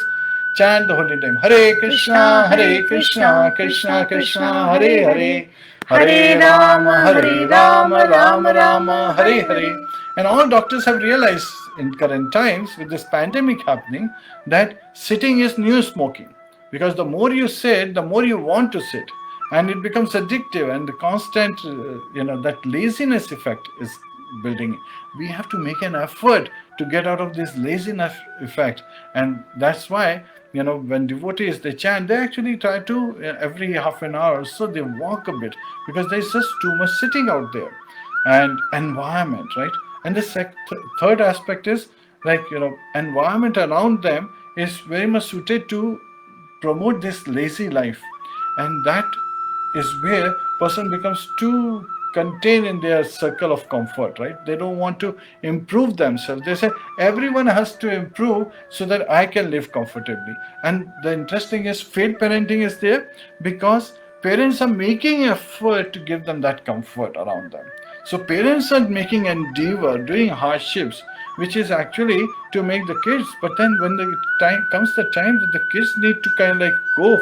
chant the holy name. Hare Krishna, Hare Krishna, Krishna Krishna, Hare Hare, Hare Rama, Hare Rama, Rama Rama, Hare Hare. And all doctors have realized in current times, with this pandemic happening, that sitting is new smoking. Because the more you sit, the more you want to sit. And it becomes addictive, and the constant, that laziness effect is building. We have to make an effort to get out of this laziness effect. And that's why, when devotees, they chant, they actually try to, every half an hour or so, they walk a bit, because there's just too much sitting out there. And environment, right? And the third aspect is, environment around them is very much suited to promote this lazy life. And that is where person becomes too contained in their circle of comfort, right? They don't want to improve themselves. They say everyone has to improve so that I can live comfortably. And the interesting is, failed parenting is there because parents are making effort to give them that comfort around them. So parents are making endeavor, doing hardships, which is actually to make the kids. But then when the time comes, the time that the kids need to kind of go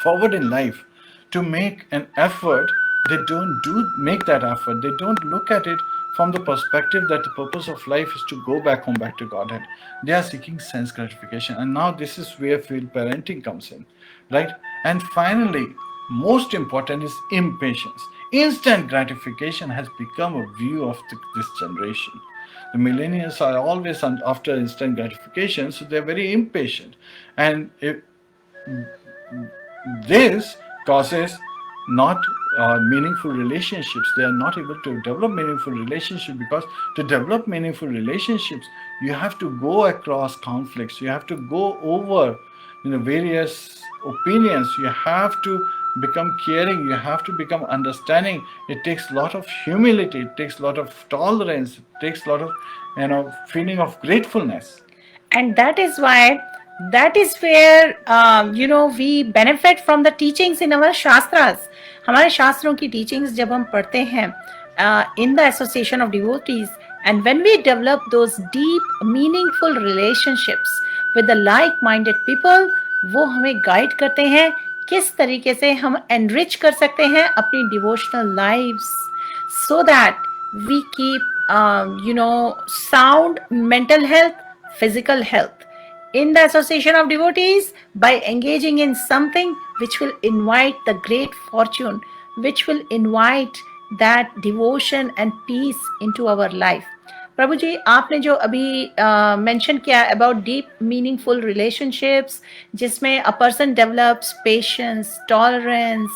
forward in life, to make an effort, they don't make that effort. They don't look at it from the perspective that the purpose of life is to go back home, back to Godhead. They are seeking sense gratification. And now this is where failed parenting comes in, right? And finally, most important is impatience. Instant gratification has become a view of this generation. The millennials are always after instant gratification, so they're very impatient. And this causes not meaningful relationships. They are not able to develop meaningful relationships, because to develop meaningful relationships, you have to go across conflicts. You have to go over various opinions. You have to become caring. You have to become understanding. It takes a lot of humility. It takes a lot of tolerance. It takes a lot of feeling of gratefulness. And that is where we benefit from the teachings in our shastras. हमारे शास्त्रों की teachings जब हम पढ़ते हैं in the association of devotees, and when we develop those deep meaningful relationships with the like-minded people, वो हमें guide करते हैं किस तरीके से हम enrich कर सकते हैं अपनी devotional lives, so that we keep sound mental health, physical health in the association of devotees, by engaging in something which will invite the great fortune, which will invite that devotion and peace into our life. प्रभु जी, आपने जो अभी mention किया about deep meaningful relationships, जिसमें a person develops patience, tolerance,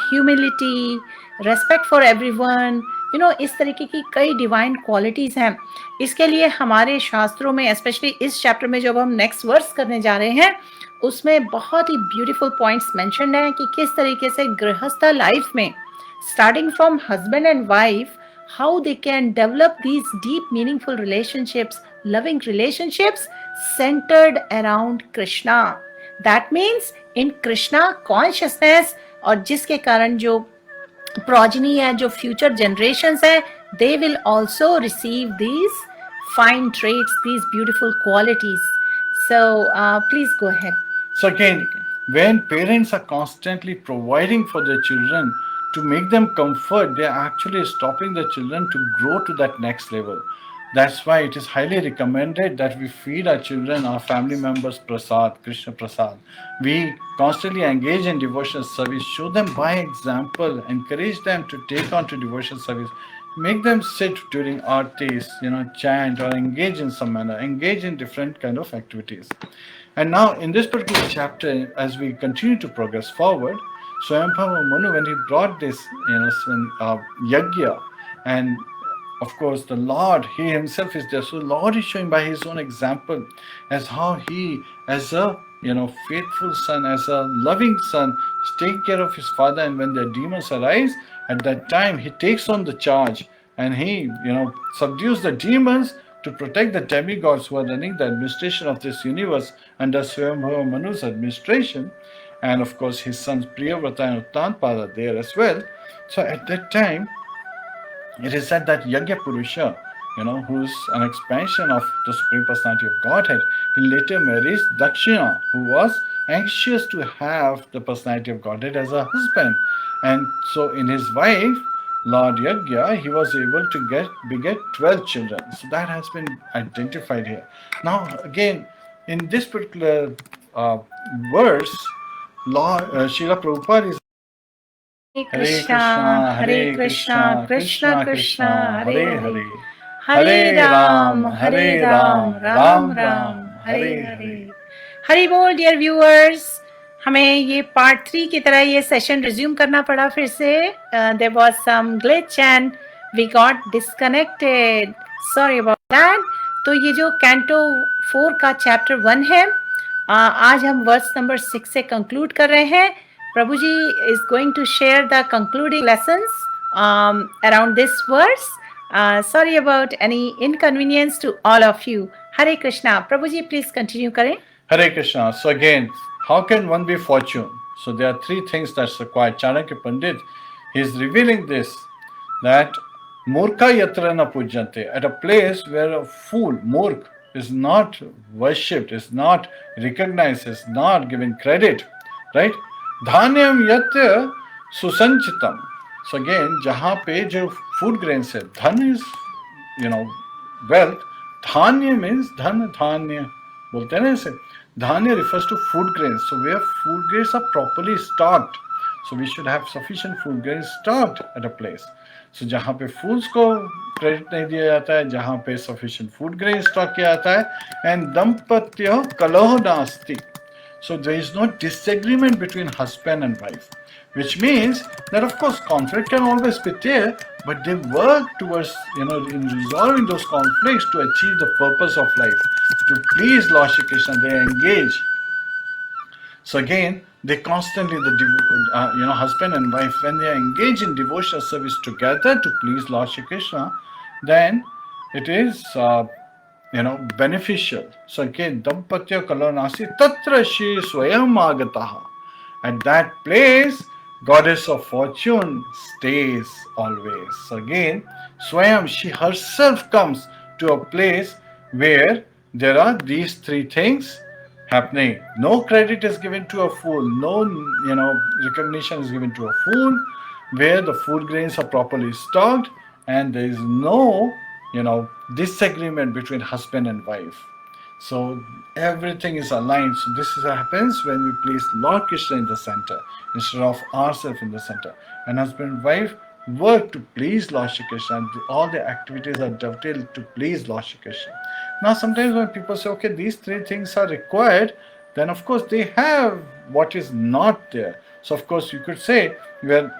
humility, respect for everyone, इस तरीके की कई divine qualities हैं. इसके लिए हमारे शास्त्रों में, स्पेशली इस चैप्टर में जब हम नेक्स्ट वर्स करने जा रहे हैं, उसमें बहुत ही ब्यूटीफुल पॉइंट्स मेंशन्ड हैं कि किस तरीके से गृहस्थ लाइफ में, starting from husband and wife, how they can develop these deep meaningful relationships, loving relationships centered around Krishna. That means in Krishna consciousness, और जिसके कारण जो progeny है, जो future generations है, they will also receive these fine traits, these beautiful qualities. So please go ahead. So again, when parents are constantly providing for their children to make them comfort, they are actually stopping the children to grow to that next level. That's why it is highly recommended that we feed our children, our family members prasad, Krishna prasad. We constantly engage in devotional service, show them by example, encourage them to take on to devotional service, make them sit during artis, chant or engage in some manner, engage in different kind of activities. And now in this particular chapter, as we continue to progress forward, Swayambhava Manu, when he brought this, yajna, and of course the Lord, he himself is there. So the Lord is showing by his own example as how he, as a faithful son, as a loving son, take care of his father, and when the demons arise, at that time he takes on the charge and he subdues the demons to protect the demigods who are running the administration of this universe under Swayambhava Manu's administration. And of course his sons Priyavrata and Uttanpada are there as well. So at that time it is said that Yajna Purusha, who's an expansion of the Supreme Personality of Godhead, he later marries Dakshina, who was anxious to have the Personality of Godhead as a husband. And so in his wife, Lord Yajna, he was able to beget 12 children. So that has been identified here. Now again, in this particular verse, Srila Prabhupada is Hare Krishna, Krishna Krishna, Hare Hare, Hare Ram, Ram Ram, Hare Hare. Hari बोल dear viewers, हमें ये part 3 की तरह ये session resume करना पड़ा फिर से. There was some glitch and we got disconnected, sorry about that. तो ये जो कैंटो 4 का चैप्टर 1 है, आज हम वर्स नंबर 6 से कंक्लूड कर रहे हैं. Prabhu ji is going to share the concluding lessons around this verse. Sorry about any inconvenience to all of you. Hare Krishna. Prabhuji, please continue करें. Hare Krishna. So again, how can one be fortune? So there are 3 things that's required. Chanakya Pandit, he is revealing this, that Murkha yatra na pujyante, at a place where a fool, Murk, is not worshipped, is not recognized, is not given credit, right? Dhanyam yatya susanchitam. So again, जहाँ पे जो food grains है, धन is wealth. धान्य means धन धान्य बोलते हैं ना इसे. धान्य refers to food grains. So where food grains are properly stocked, so we should have sufficient food grains stocked at a place. So जहाँ पे foods को credit नहीं दिया जाता है, जहाँ पे sufficient food grains stock किया जाता है, and dampatya kaloh nasti. So there is no disagreement between husband and wife, which means that of course conflict can always be there, but they work towards in resolving those conflicts to achieve the purpose of life, to please Lord Shri Krishna. They engage. So again, they constantly, the husband and wife, when they engage in devotional service together to please Lord Shri Krishna, then it is beneficial. So again, dampatya kalonasi tatra shri swayam agataha. At that place, goddess of fortune stays always. So again, Swayam, she herself comes to a place where there are these 3 things happening. No credit is given to a fool. No, recognition is given to a fool. Where the food grains are properly stocked, and there is no, disagreement between husband and wife. So everything is aligned. So this happens when we place Lord Krishna in the center instead of ourselves in the center. And husband and wife work to please Lord Shri Krishna. All the activities are dovetailed to please Lord Shri Krishna. Now sometimes when people say, okay, these 3 things are required, then of course they have what is not there. So of course you could say, where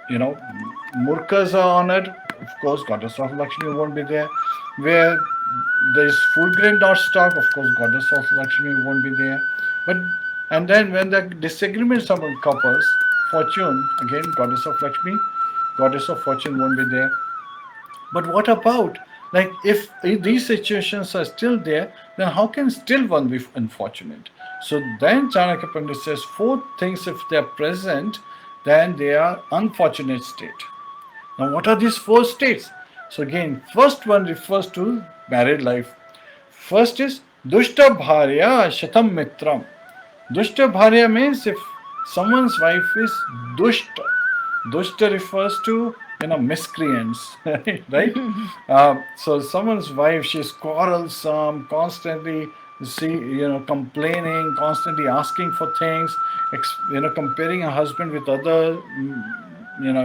Murkas are honored, of course goddess of Lakshmi won't be there. Where there is food grain not stock, of course goddess of Lakshmi won't be there. And then when the disagreements among couples, fortune, again goddess of Lakshmi, goddess of fortune won't be there. But what about, like, if these situations are still there, then how can still one be unfortunate? So then Chanakya Pandit says 4 things, if they are present, then they are unfortunate state. Now what are these 4 states? So again, first one refers to married life. First is Dushta Bharya Shatam Mitram. Dushta Bharya means if someone's wife is Dushta. Dushta refers to, miscreants, right? So someone's wife, she's quarrelsome, constantly complaining, constantly asking for things, comparing her husband with other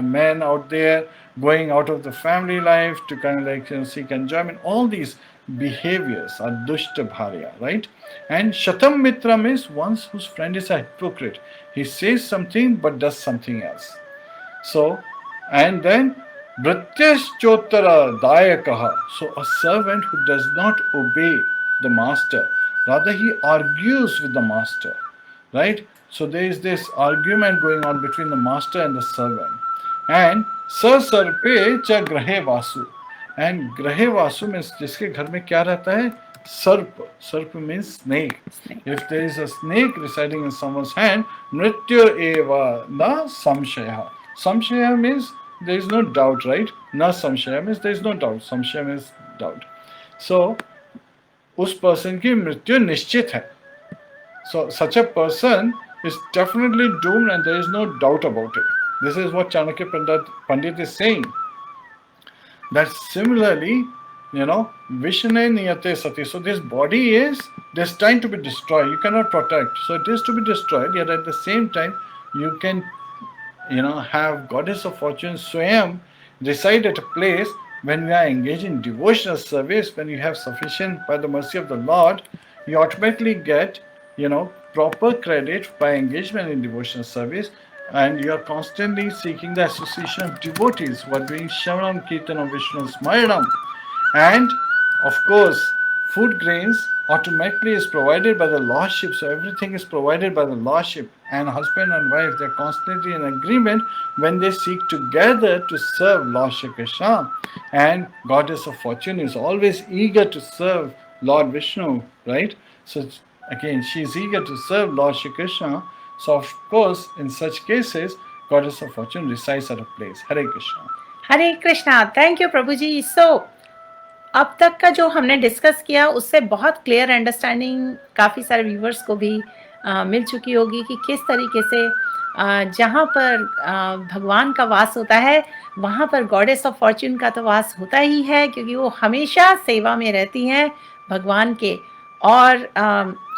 men out there, going out of the family life to kind of like seek enjoyment. All these behaviors are dushta bharya, right? And shatam mitra means one whose friend is a hypocrite. He says something but does something else. So, and then Bhrityaschotara Dayakaha. So, a servant who does not obey the master, rather he argues with the master, right? So, there is this argument going on between the master and the servant. And Sa Sarpe Cha Grahe Vasu. And Grahe Vasu means जिसके घर में क्या रहता है? Sarp. Sarp means snake. If there is a snake residing in someone's hand, Mrityur eva na samshaya. Samshaya means there is no doubt, right? Na samshaya means there is no doubt. Samshaya means doubt. So, उस person की मृत्यु निश्चित है. So, such a person is definitely doomed and there is no doubt about it. This is what Chanakya Pandit is saying. That similarly, Vishne Niyate Sati. So this body is destined to be destroyed. You cannot protect. So it is to be destroyed, yet at the same time, you can, have Goddess of Fortune Swayam reside at a place when we are engaged in devotional service, when you have sufficient, by the mercy of the Lord, you automatically get, proper credit by engagement in devotional service. And you are constantly seeking the association of devotees who are doing Shravanam, Kirtanam, Vishnu Smaranam. And of course, food grains automatically is provided by the Lordship. So everything is provided by the Lordship. And husband and wife, they're constantly in agreement when they seek together to serve Lord Shri Krishna. And Goddess of Fortune is always eager to serve Lord Vishnu, right? So again, she is eager to serve Lord Shri Krishna. So of course, in such cases, Goddess of Fortune resides at a place. Hare Krishna. Hare Krishna. Thank you Prabhu ji. So अब तक का जो हमने discuss किया उससे बहुत clear understanding काफ़ी सारे व्यूवर्स को भी मिल चुकी होगी कि किस तरीके से जहाँ पर भगवान का वास होता है वहाँ पर गॉडेस ऑफ फॉर्च्यून का तो वास होता ही है, क्योंकि वो हमेशा सेवा में रहती हैं भगवान के. और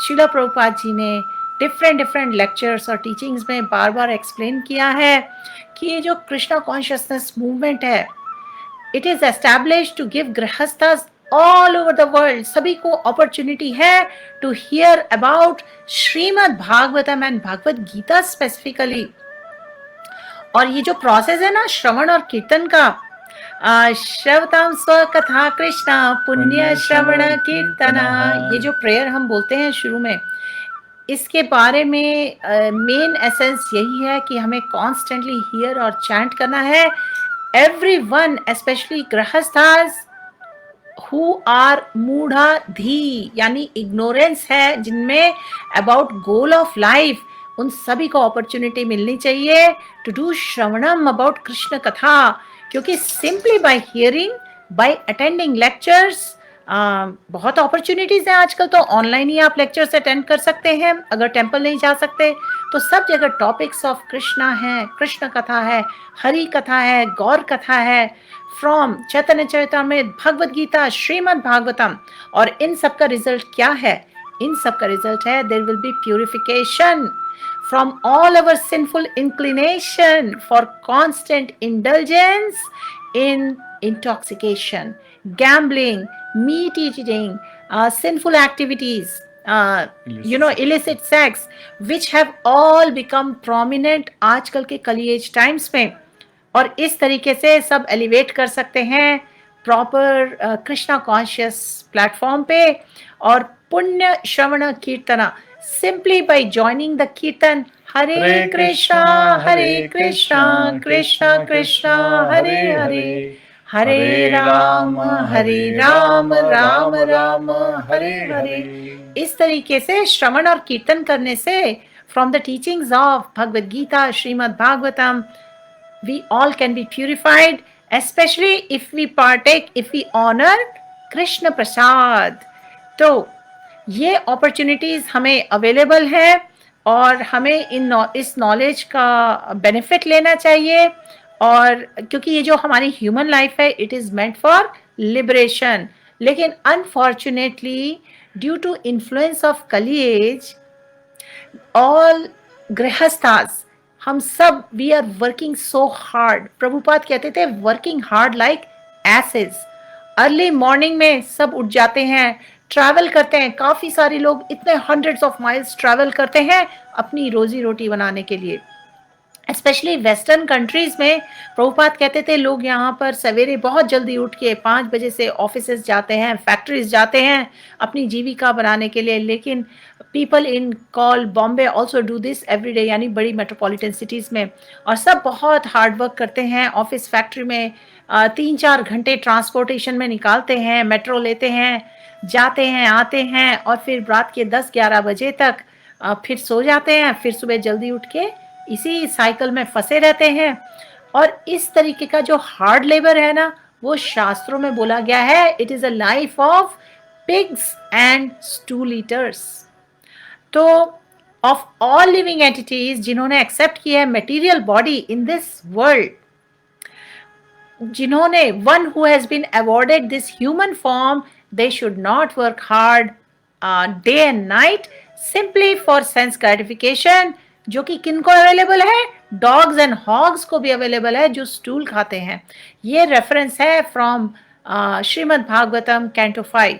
श्रीला प्रभुपाद जी ने डिफरेंट लेक्चर्स और टीचिंग्स में बार बार एक्सप्लेन किया है कि ये जो कृष्णा कॉन्शियसनेस मूवमेंट है, it is established to give grihasthas all over the world. सभी को अपॉर्चुनिटी है to hear about Srimad Bhagavatam and Bhagavad Gita specifically. और ये जो प्रोसेस है ना श्रवण और कीर्तन का, श्रवताम स्वकथा कृष्णा पुण्य श्रवण कीर्तना, ये जो प्रेयर हम बोलते हैं शुरू में, इसके बारे में मेन एसेंस यही है कि हमें कॉन्स्टेंटली हियर और चैंट करना है. एवरीवन, स्पेशली गृहस्थास हु आर मूढ़ाधी, यानी इग्नोरेंस है जिनमें अबाउट गोल ऑफ लाइफ, उन सभी को अपॉर्चुनिटी मिलनी चाहिए टू डू श्रवणम अबाउट कृष्ण कथा. क्योंकि simply by hearing, by attending lectures, बहुत अपॉर्चुनिटीज हैं आजकल. तो ऑनलाइन ही आप लेक्चर्स अटेंड कर सकते हैं. अगर टेंपल नहीं जा सकते तो सब जगह टॉपिक्स ऑफ कृष्णा है, कृष्ण कथा है, हरि कथा है, गौर कथा है, फ्रॉम चैतन्य चरितामृत, भगवद गीता, श्रीमद् भागवतम. और इन सब का रिजल्ट क्या है? इन सब का रिजल्ट है there will be purification from all our sinful inclination for constant indulgence in intoxication, gambling, meat eating, sinful activities, illicit sex, which have all become prominent आजकल के कलिएज टाइम्स में. और इस तरीके से सब एलिवेट कर सकते हैं प्रॉपर कृष्णा कॉन्शियस प्लेटफॉर्म पे. और पुण्य श्रवण कीर्तना, simply by joining the kirtan, Hare Krishna, Hare Krishna, Krishna Krishna, Hare Hare, Hare Rama, Hare Rama, Rama Rama, Hare Hare. इस तरीके से श्रवण और कीर्तन करने से from the teachings of Bhagavad Gita, Srimad Bhagavatam, we all can be purified, especially if we partake, if we honor Krishna Prasad. तो ये opportunities हमें अवेलेबल है और हमें इस नॉलेज का बेनिफिट लेना चाहिए और क्योंकि ये जो हमारी ह्यूमन लाइफ है, it is meant for liberation, लेकिन unfortunately due to influence of Kali age, all grihasthas, हम सब we are working so hard. Prabhupada कहते थे working hard like asses. Early morning में सब उठ जाते हैं, ट्रैवल करते हैं. काफी सारे लोग इतने हंड्रेड्स ऑफ माइल्स ट्रैवल करते हैं अपनी रोजी रोटी बनाने के लिए. स्पेशली वेस्टर्न कंट्रीज में प्रभुपाद कहते थे लोग यहाँ पर सवेरे बहुत जल्दी उठ के 5 बजे से ऑफिसेज जाते हैं, फैक्ट्रीज जाते हैं अपनी जीविका बनाने के लिए. लेकिन people in call Bombay also do this every day, यानी बड़ी मेट्रोपॉलिटन सिटीज़ में. और सब बहुत हार्ड वर्क करते हैं ऑफिस फैक्ट्री में. 3-4 घंटे ट्रांसपोर्टेशन में निकालते हैं, मेट्रो लेते हैं, जाते हैं, आते हैं, और फिर रात के 10-11 बजे तक फिर सो जाते हैं. फिर सुबह जल्दी उठ के इसी साइकिल में फंसे रहते हैं. और इस तरीके का जो हार्ड लेबर है ना, वो शास्त्रों में बोला गया है, it is a life of pigs and stool eaters. तो ऑफ ऑल लिविंग एंटिटीज जिन्होंने एक्सेप्ट किया है material body in this world, जिन्होंने one who has been awarded this human form, they should not work hard day and night simply for sense gratification, जो कि किनको available है, dogs and hogs को भी अवेलेबल है जो स्टूल खाते हैं. ये रेफरेंस है फ्रॉम श्रीमद् भागवतम कैंटो 5.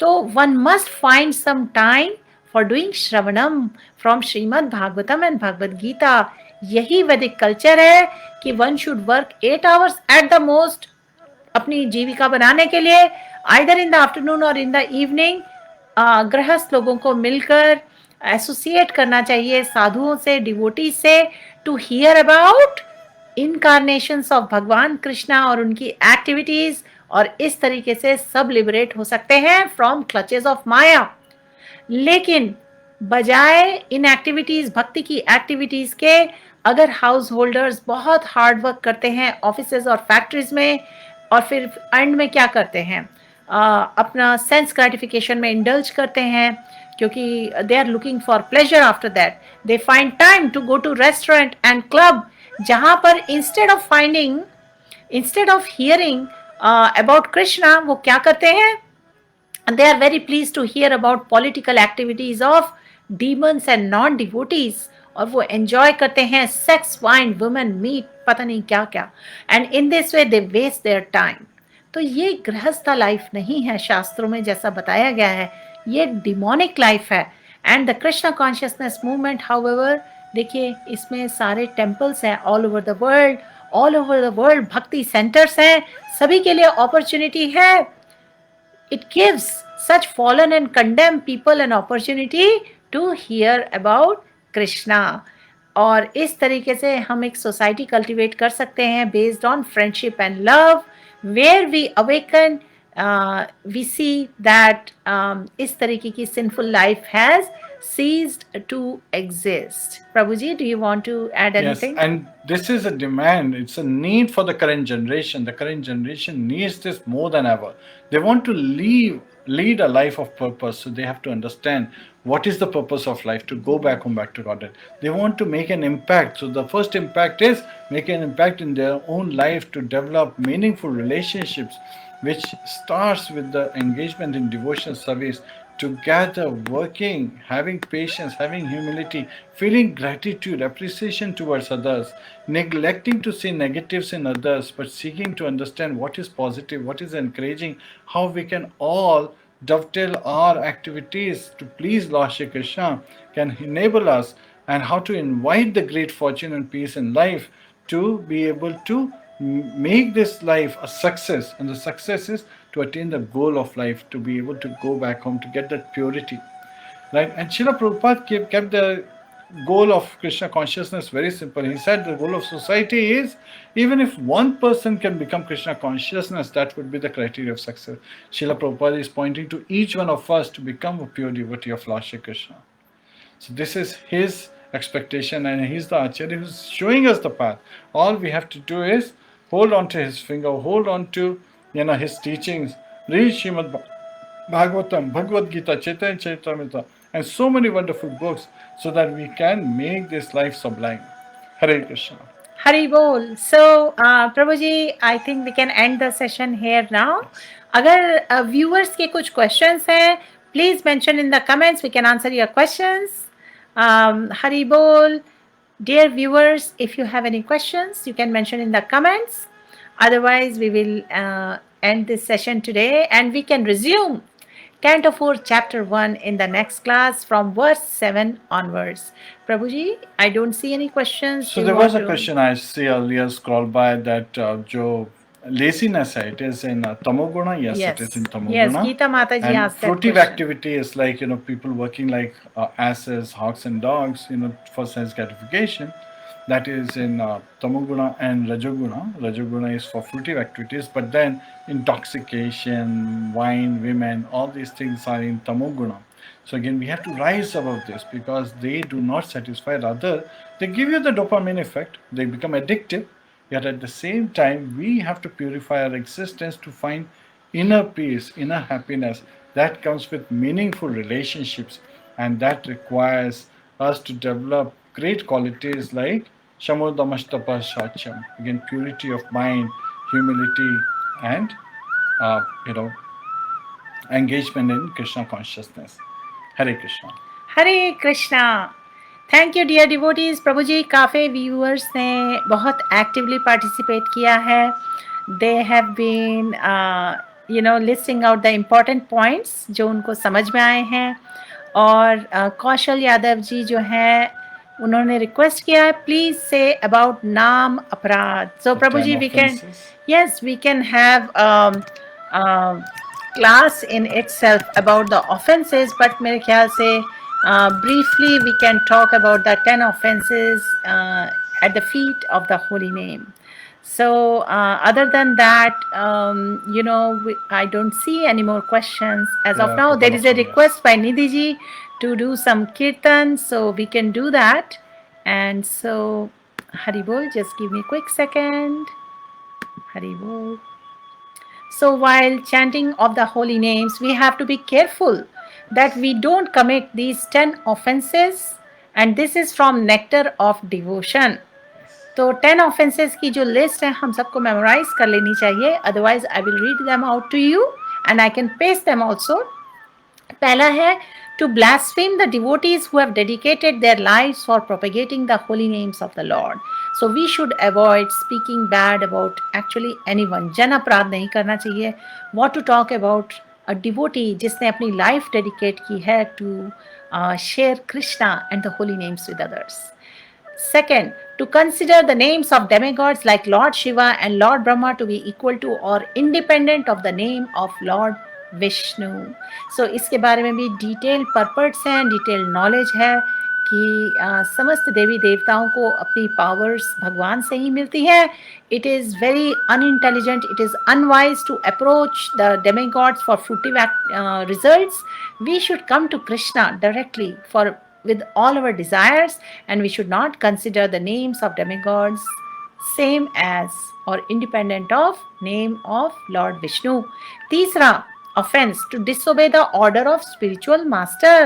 तो one must find some time for doing sravanam from Srimad Bhagavatam and Bhagavad Gita. यही वैदिक कल्चर है कि one should work 8 hours at the most अपनी जीविका बनाने के लिए, आइदर इन द आफ्टरनून और इन द इवनिंग. गृहस्थ लोगों को मिलकर एसोसिएट करना चाहिए साधुओं से, डिवोटी से, to hear about incarnations of भगवान कृष्णा और उनकी एक्टिविटीज. और इस तरीके से सब लिबरेट हो सकते हैं फ्रॉम क्लचेस ऑफ माया. लेकिन बजाय इन एक्टिविटीज, भक्ति की एक्टिविटीज के, अगर हाउस होल्डर्स बहुत हार्ड वर्क करते हैं ऑफिसेज और फैक्ट्रीज में, और फिर एंड में क्या करते हैं, अपना सेंस ग्रेटिफिकेशन में इंडल्ज करते हैं, क्योंकि they are looking for pleasure. After that they find time to go to restaurant and club, जहां पर instead of hearing about Krishna, वो क्या करते हैं, they are very please to hear about political activities of demons and non devotees. और वो enjoy करते हैं सेक्स, वाइन, वुमेन, मीट, पता नहीं क्या क्या. And in this way they waste their time. तो ये गृहस्थ लाइफ नहीं है शास्त्रों में जैसा बताया गया है, ये डिमोनिक लाइफ है. And the Krishna consciousness movement, however, देखिए इसमें सारे टेम्पल्स हैं all over the world, bhakti centres हैं, सभी के लिए अपॉर्चुनिटी है. It gives such fallen and condemn people an opportunity to hear about Krishna. और इस तरीके से हम एक सोसाइटी कल्टिवेट कर सकते हैं based on friendship and love, where we awaken, we see that इस तरीके की sinful life has ceased to exist. Prabhuji, do you want to add anything? Yes, and this is a demand, it's a need for the current generation. The current generation needs this more than ever. They want to lead a life of purpose, so they have to understand what is the purpose of life, to go back home, back to Godhead. They want to make an impact. So the first impact is make an impact in their own life, to develop meaningful relationships, which starts with the engagement in devotional service, together working, having patience, having humility, feeling gratitude, appreciation towards others, neglecting to see negatives in others, but seeking to understand what is positive, what is encouraging, how we can all dovetail our activities to please Lord Shri Krishna, can enable us, and how to invite the great fortune and peace in life to be able to make this life a success. And the success is to attain the goal of life, to be able to go back home, to get that purity. Right? And Srila Prabhupada kept the goal of Krishna consciousness very simple. He said the goal of society is, even if one person can become Krishna consciousness, that would be the criteria of success. Srila Prabhupada is pointing to each one of us to become a pure devotee of Lord Shri Krishna. So this is his expectation, and he's the Acharya who's showing us the path. All we have to do is hold on to his finger, hold on to his teachings, read Srimad Bhagavatam, Bhagavad Gita, Chaitanya Charitamrita, and so many wonderful books, so that we can make this life sublime. Hare Krishna. Hari Bol. So, Prabhuji, I think we can end the session here now. अगर viewers के कुछ questions हैं, please mention in the comments. We can answer your questions. Hari Bol. Dear viewers, if you have any questions, you can mention in the comments. Otherwise, we will end this session today and we can resume Canto 4, Chapter 1 in the next class from verse 7 onwards. Prabhuji, I don't see any questions. So there was a question I see earlier scroll by that jo laziness hai, it is in Tamoguna. Yes, it is in Tamoguna. Yes, Geeta Mataji and asked that fruitive question. activity is like, people working like asses, hawks and dogs, for sense gratification. That is in Tamoguna and Rajoguna. Rajoguna is for fruitive activities, but then intoxication, wine, women, all these things are in Tamoguna. So again, we have to rise above this because they do not satisfy, rather they give you the dopamine effect, they become addictive, yet at the same time we have to purify our existence to find inner peace, inner happiness that comes with meaningful relationships, and that requires us to develop great qualities like Shamodamastapa Shacham, again purity of mind, humility, and engagement in Krishna consciousness. Hare Krishna. Hare Krishna. Thank you dear devotees. Prabhu ji काफ़ी viewers ने बहुत actively participate किया है. They have been listing out the important points जो उनको समझ में आए हैं. और कौशल यादव जी जो हैं उन्होंने रिक्वेस्ट किया है प्लीज से अबाउट नाम अपराध. So Prabhu ji we can have class in itself about the offences, but मेरे ख्याल से briefly we can talk about the 10 offenses at the feet of the holy name. So other than that, I don't see any more questions as of now. There is a request by Nidhi ji to do some kirtan, so we can do that. And so Hari Bol, just give me a quick second. Hari Bol. So while chanting of the holy names, we have to be careful that we don't commit these 10 offenses, and this is from Nectar of Devotion. तो 10 offenses की जो list है हम सबको memorise कर लेनी चाहिए. Otherwise I will read them out to you and I can paste them also. पहला है to blaspheme the devotees who have dedicated their lives for propagating the holy names of the Lord. So we should avoid speaking bad about actually anyone. जन अपराध नहीं करना चाहिए. What to talk about a devotee जिसने अपनी life dedicate की है to share Krishna and the holy names with others. Second, to consider the names of demigods like Lord Shiva and Lord Brahma to be equal to or independent of the name of Lord Vishnu. सो इसके बारे में भी detail पर्पट्स हैं, detail knowledge है कि समस्त देवी देवताओं को अपनी पावर्स भगवान से ही मिलती है. It is very unintelligent, it is unwise to approach the demigods for fruitive results. We should come to Krishna directly for with all our desires, and we should not consider the names of demigods same as or independent of name of Lord Vishnu. तीसरा offense, to disobey the order of spiritual master.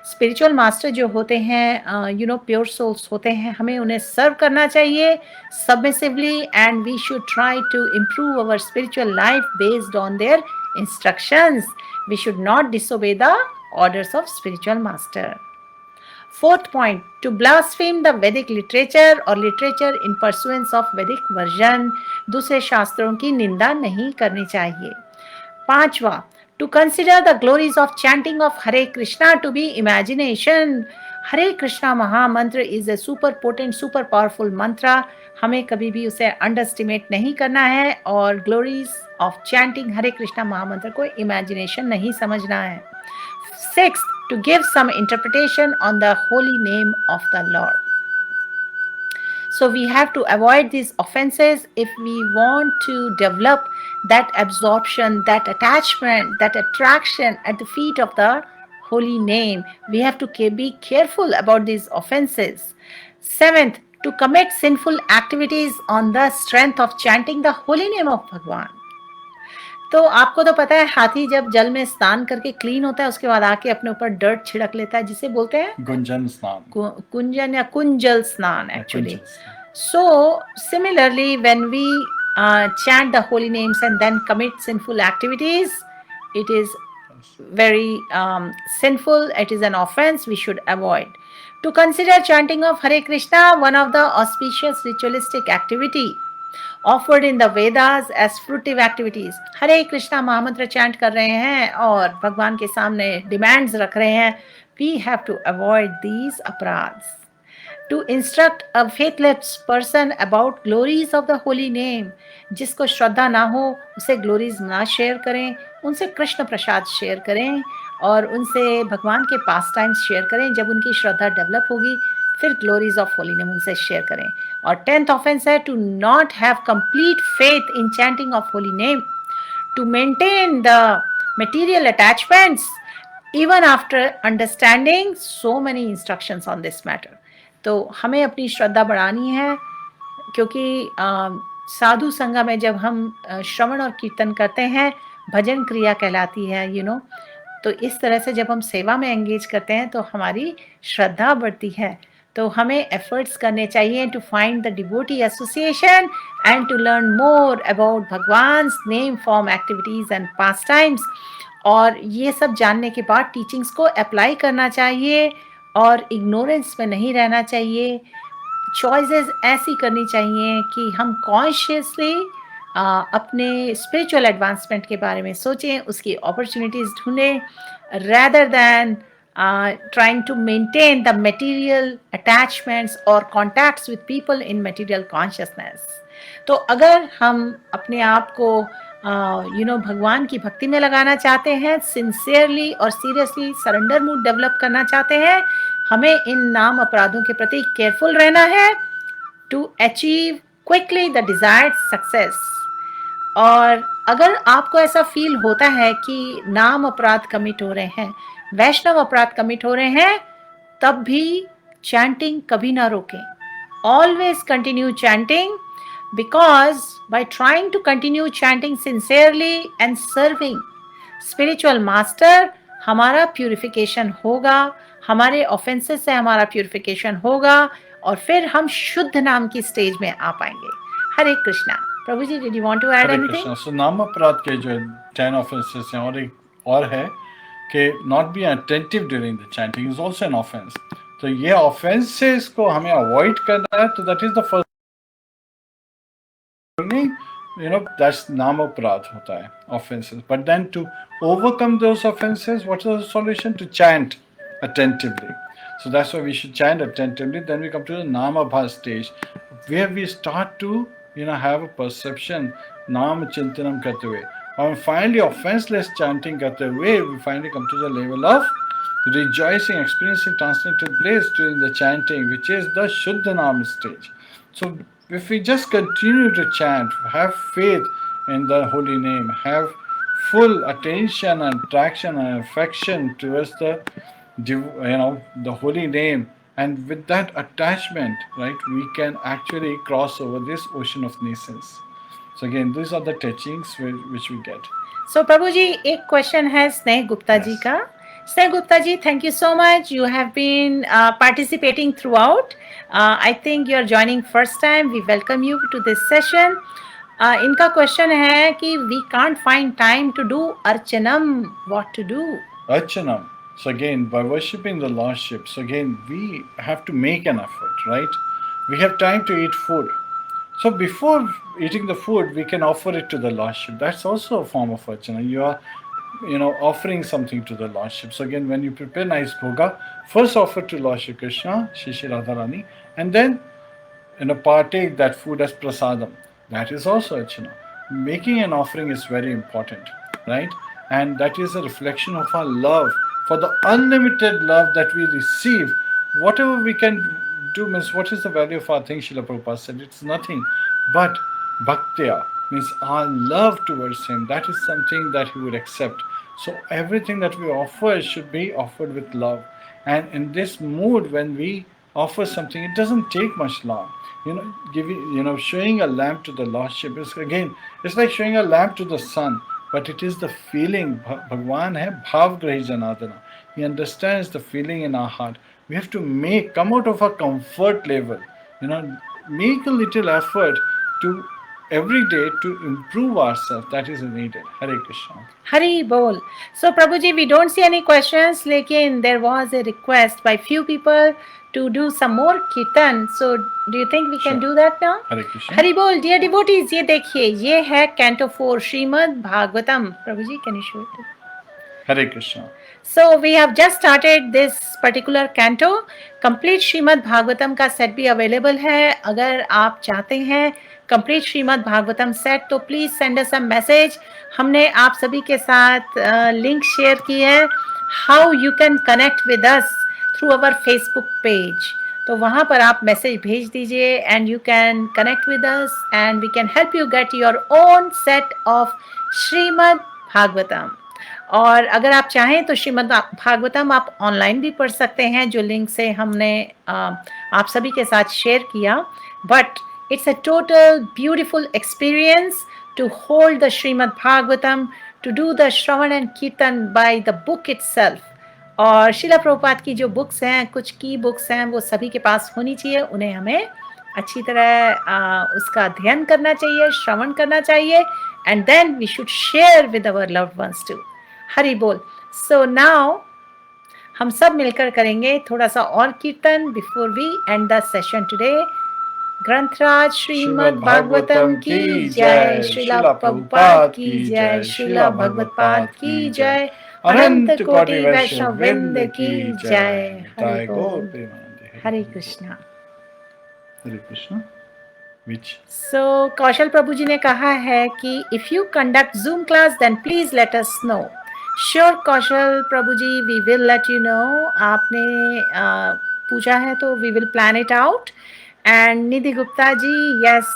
Spiritual master जो होते हैं pure souls होते हैं, हमें उन्हें serve करना चाहिए submissively, and we should try to improve our spiritual life based on their instructions. We should not disobey the orders of spiritual master. Fourth point, to blaspheme the Vedic literature or literature in pursuance of Vedic version. दूसरे शास्त्रों की निंदा नहीं करनी चाहिए. पांचवा, to consider the glories of chanting of Hare Krishna to be imagination. Hare Krishna महामंत्र is a super potent, super powerful mantra. हमें कभी भी उसे अंडरस्टिमेट नहीं करना है और ग्लोरीज ऑफ चैंटिंग हरे कृष्णा महामंत्र को इमेजिनेशन नहीं समझना है. Sixth, to give some interpretation on the holy name of the Lord. So we have to avoid these offenses if we want to develop that absorption, that attachment, that attraction at the feet of the holy name. We have to be careful about these offenses. Seventh, to commit sinful activities on the strength of chanting the holy name of Bhagwan. तो आपको तो पता है हाथी जब जल में स्नान करके क्लीन होता है उसके बाद आके अपने ऊपर डर्ट छिड़क लेता है जिसे बोलते हैं गुंजन स्नान, कुंजन या कुंजल स्नान actually. So, similarly, when we chant the holy names and then commit sinful activities, it is very sinful. It is an offense we should avoid. To consider chanting of Hare Krishna one of the auspicious ritualistic activity offered in the Vedas as fruitive activities. हरे कृष्णा महामंत्र chant कर रहे हैं और भगवान के सामने demands रख रहे हैं. We have to avoid these अपराध्स. To instruct a faithless person about glories of the holy name. जिसको श्रद्धा ना हो उसे ग्लोरीज ना शेयर करें, उनसे कृष्ण प्रसाद शेयर करें और उनसे भगवान के पास टाइम्स शेयर करें. जब उनकी श्रद्धा डेवलप होगी फिर ग्लोरीज ऑफ होली नेम उनसे शेयर करें. और 10th ऑफेंस है to not have complete faith in chanting of holy name, to maintain the material attachments even after understanding so many instructions on this matter. तो हमें अपनी श्रद्धा बढ़ानी है क्योंकि साधु संगा में जब हम श्रवण और कीर्तन करते हैं भजन क्रिया कहलाती है तो इस तरह से जब हम सेवा में एंगेज करते हैं तो हमारी श्रद्धा बढ़ती है. तो हमें एफर्ट्स करने चाहिए to find the devotee association and to learn more about Bhagavan's name form activities and pastimes. और ये सब जानने के बाद टीचिंग्स को अप्लाई करना चाहिए और इग्नोरेंस में नहीं रहना चाहिए. चॉइसेस ऐसी करनी चाहिए कि हम कॉन्शियसली अपने स्पिरिचुअल एडवांसमेंट के बारे में सोचें, उसकी अपॉर्चुनिटीज़ ढूंढें rather than trying to maintain the material attachments or contacts with people in material consciousness. तो अगर हम अपने आप को भगवान की भक्ति में लगाना चाहते हैं, सिंसियरली और सीरियसली सरेंडर मूड डेवलप करना चाहते हैं, हमें इन नाम अपराधों के प्रति केयरफुल रहना है to achieve quickly the desired success. और अगर आपको ऐसा फील होता है कि नाम अपराध कमिट हो रहे हैं, वैष्णव अपराध कमिट हो रहे हैं, तब भी चैंटिंग कभी ना रोकें. Always continue chanting because by trying to continue chanting sincerely and serving spiritual master हमारा प्यूरिफिकेशन होगा, हमारे ऑफेंसेस से हमारा प्यूरिफिकेशन होगा और फिर हम शुद्ध नाम की स्टेज में आ पाएंगे. हरे कृष्णा. प्रभु जी, did you want to add anything? So नाम अपराध के जो 10 offenses हैं और एक और है कि not be attentive during the chanting is also an offense. तो ये offenses को हमें avoid करना है. तो that is the first that's nama aparadh hota hai, offenses. But then to overcome those offenses, what is the solution? To chant attentively. So that's why we should chant attentively. Then we come to the nama bha stage, where we start to have a perception, nam chintanam karte hue. And finally offenseless chanting karte hue, we finally come to the level of rejoicing, experiencing transcendental bliss during the chanting, which is the Shuddha Nam stage. So if we just continue to chant, have faith in the holy name, have full attention and attraction and affection towards the holy name, and with that attachment, right, we can actually cross over this ocean of nations. So again, these are the teachings which we get. So Prabhuji, एक question है स्नेह गुप्ता जी का. Sneh Gupta ji, thank you so much. You have been participating throughout. I think you are joining first time. We welcome you to this session. इनका question है कि we can't find time to do archanam. What to do? Archanam. So again, by worshipping the Lordship, so again, we have to make an effort, right? We have time to eat food. So before eating the food, we can offer it to the Lordship. That's also a form of archana. You are offering something to the Lordship. So again, when you prepare nice bhoga, first offer to Lord Shri Krishna, Shri Shri Radharani, and then partake that food as prasadam. That is also archana. Making an offering is very important, right? And that is a reflection of our love for the unlimited love that we receive. Whatever we can do means, what is the value of our thing? Srila Prabhupada said it's nothing but bhaktya, means our love towards him. That is something that he would accept. So everything that we offer should be offered with love. And in this mood, when we offer something, it doesn't take much long. Showing a lamp to the Lordship is, again, it's like showing a lamp to the sun, but it is the feeling. Bhagwan hai bhav grahi janadana. He understands the feeling in our heart. We have to come out of our comfort level. make a little effort to every day to improve ourselves. That is needed. Hare Krishna. Hari Bol. So Prabhuji, we don't see any questions, lekin there was a request by few people to do some more kirtan. So do you think we can do that now? Hare Krishna. Hari Bol, dear devotees, ये देखिए, ये है Canto 4 Srimad Bhagavatam. Prabhuji, can you show it? Hare Krishna. So we have just started this particular canto. Complete Srimad Bhagavatam का set भी available है. अगर आप चाहते हैं complete Srimad Bhagavatam set तो please send us a message. हमने आप सभी के साथ link share की है. How you can connect with us through our Facebook page. तो वहाँ पर आप मैसेज भेज दीजिए and you can connect with us and we can help you get your own set of Srimad Bhagavatam. और अगर आप चाहें तो श्रीमद् भागवतम आप ऑनलाइन भी पढ़ सकते हैं जो लिंक से हमने आप सभी के साथ शेयर किया. But it's a total beautiful experience to hold the Shrimad Bhagavatam, to do the श्रवण and kirtan by the book itself. और शिला प्रभुपाद की जो बुक्स हैं, कुछ की बुक्स हैं, वो सभी के पास होनी चाहिए. उन्हें हमें अच्छी तरह उसका अध्ययन करना चाहिए, श्रवण करना चाहिए. And then we should share with our loved ones too. Hari बोल. सो नाउ हम सब मिलकर करेंगे थोड़ा सा और kirtan before we end the session today. ग्रंथराज श्रीमद् भागवतम की जय, श्रीला प्रभुपाद की जय, श्रीला भगवत्पाद की जय, अनंत कोटि वैष्णव वृंद की जय. हरि बोल. हरे कृष्णा. हरे कृष्णा. Which? So कौशल प्रभु जी ने कहा है कि if you conduct Zoom class then please let us know. Sure Kaushal Prabhu ji, we will let you know. आपने पूछा है तो we will plan it out. And Nidhi Gupta ji, yes,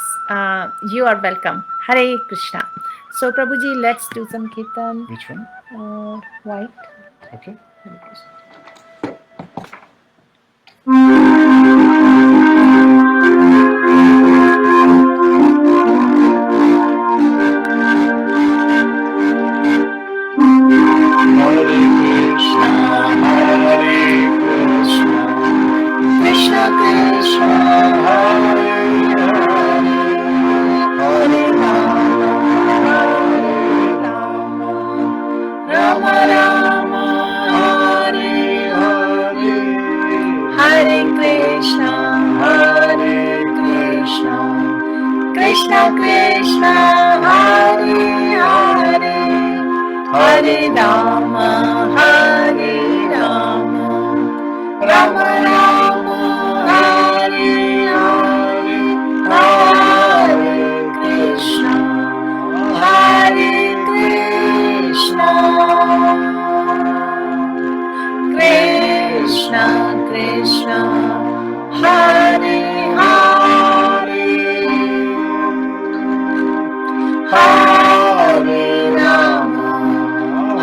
you are welcome. Hare Krishna. So Prabhu ji, let's do some kirtan. Which one? White. Okay. Hare Krishna. Krishna Krishna Hare Hare, Hare Rama Hare Rama, Rama Rama Hare Hare, Hare Krishna Krishna Krishna Hare Hare, Hare Rama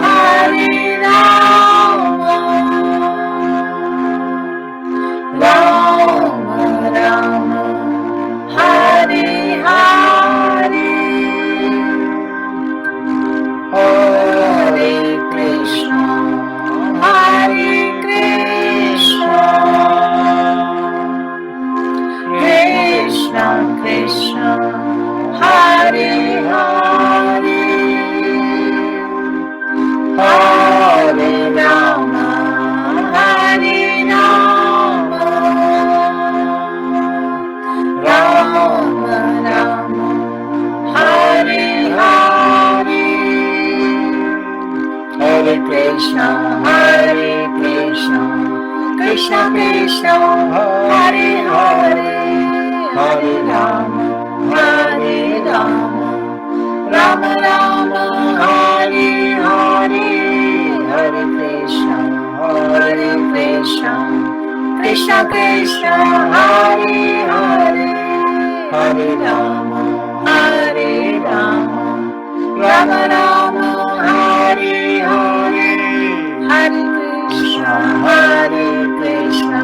Hare Rama, Rama Rama Hare Hare, Hare Krishna Krishna Krishna Hare Hare, Hare Rama Hare Rama, Rama Rama Hare Hare, Hare Krishna Krishna Krishna Hare Hare, Hare Rama Hare Rama, Rama Rama Hare Hare, Hare Krishna Krishna Krishna Hare Hare, Hare Rama Hare Rama, Rama Rama Hare Hare, Hare Krishna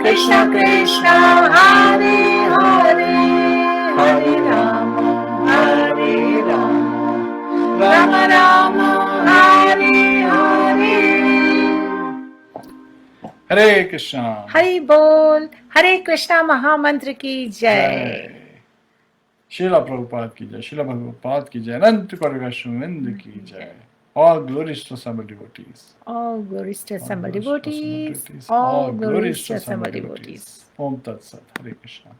Krishna Krishna Hare Hare, Hare Rama Hare Rama, Rama Rama Hare Hare. Hare Krishna. Hari Bol. Hare Krishna Mahamantra ki Jai. Srila Prabhupada ki Jai. Srila Prabhupada ki Jai. Ananta Karagashmind ki Jai. All glories to assembled devotees. All glories to assembled All glories to assembled devotees. devotees. All All glories glories to to assembled assembled devotees. devotees. Om Tat Sat. Hare Krishna.